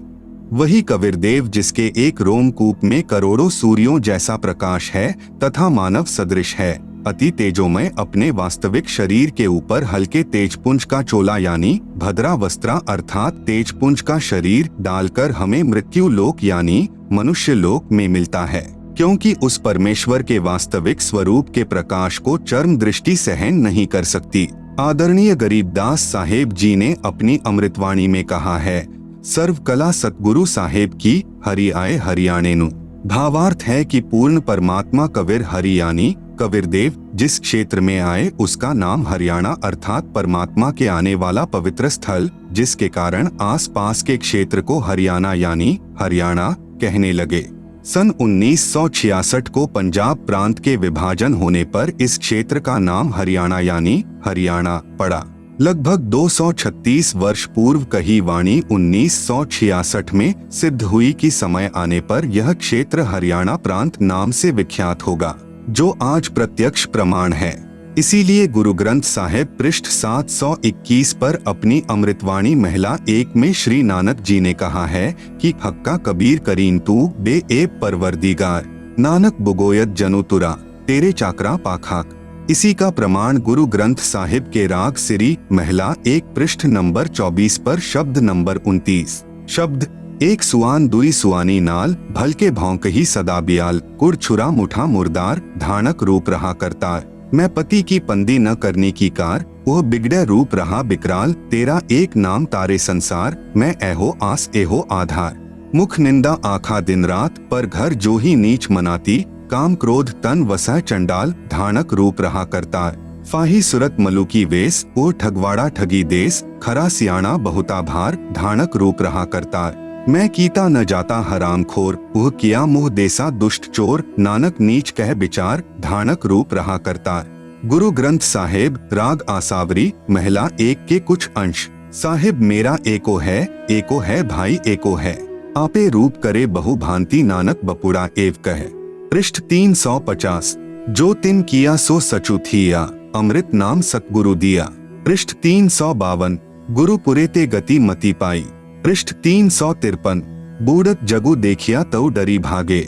वही कबीरदेव जिसके एक रोमकूप में करोड़ों सूर्यों जैसा प्रकाश है तथा मानव सदृश है, अति तेजोमय, अपने वास्तविक शरीर के ऊपर हल्के तेजपुंज का चोला यानी भद्रा वस्त्रा अर्थात तेजपुंज का शरीर डालकर हमें मृत्यु लोक यानी मनुष्य लोक में मिलता है, क्योंकि उस परमेश्वर के वास्तविक स्वरूप के प्रकाश को चर्म दृष्टि सहन नहीं कर सकती। आदरणीय गरीबदास साहेब जी ने अपनी अमृतवाणी में कहा है, सर्व कला सतगुरु साहेब की, हरि आए हरियाणे नु। भावार्थ है कि पूर्ण परमात्मा कबीर हरि यानी कबीरदेव जिस क्षेत्र में आए उसका नाम हरियाणा अर्थात परमात्मा के आने वाला पवित्र स्थल, जिसके कारण आसपास के क्षेत्र को हरियाणा यानी हरियाणा कहने लगे। सन 1966 को पंजाब प्रांत के विभाजन होने पर इस क्षेत्र का नाम हरियाणा यानी हरियाणा पड़ा। लगभग 236 वर्ष पूर्व कही वाणी 1966 में सिद्ध हुई कि समय आने पर यह क्षेत्र हरियाणा प्रांत नाम से विख्यात होगा, जो आज प्रत्यक्ष प्रमाण है। इसीलिए गुरु ग्रंथ साहिब पृष्ठ 721 पर अपनी अमृतवाणी महिला 1 में श्री नानक जी ने कहा है कि हक्का कबीर करीन तू बे एब परवरदिगार, नानक बुगोयत जनु तुरा तेरे चाकरा पाखाक। इसी का प्रमाण गुरु ग्रंथ साहिब के राग सिरी महिला 1 पृष्ठ नंबर 24 पर शब्द नंबर 29, शब्द एक सुआन दुई सुआनी नाल, भलके भौंकही सदा बियाल, कुड़ छुरा मुठा मुर्दार, धानक रूप रहा करतार। मैं पति की पंदी न करने की कार, वह बिगड़े रूप रहा बिकराल, तेरा एक नाम तारे संसार, मैं एहो आस एहो आधार। मुख निंदा आखा दिन रात, पर घर जो ही नीच मनाती, काम क्रोध तन वसह चंडाल, धानक रूप रहा करतार। फाही सुरत मलुकी वेश, ओ ठगवाड़ा ठगी देश, खरा सियाणा बहुता भार, धानक रूप रहा करतार। मैं कीता न जाता हराम खोर, वह किया मुँह देसा दुष्ट चोर, नानक नीच कह विचार, धानक रूप रहा करतार। गुरु ग्रंथ साहिब राग आसावरी महिला 1 के कुछ अंश। साहिब मेरा एको है भाई एको है, आपे रूप करे बहु भांति, नानक बपुड़ा एव कहे। पृष्ठ 350। जो तिन किया सो सचु थिया, अमृत नाम सतगुरु दिया। पृष्ठ 352। गुरु पुरे ते गति मति पाई। पृष्ठ 353। बूढ़त जगु देखिया तऊ डरी भागे।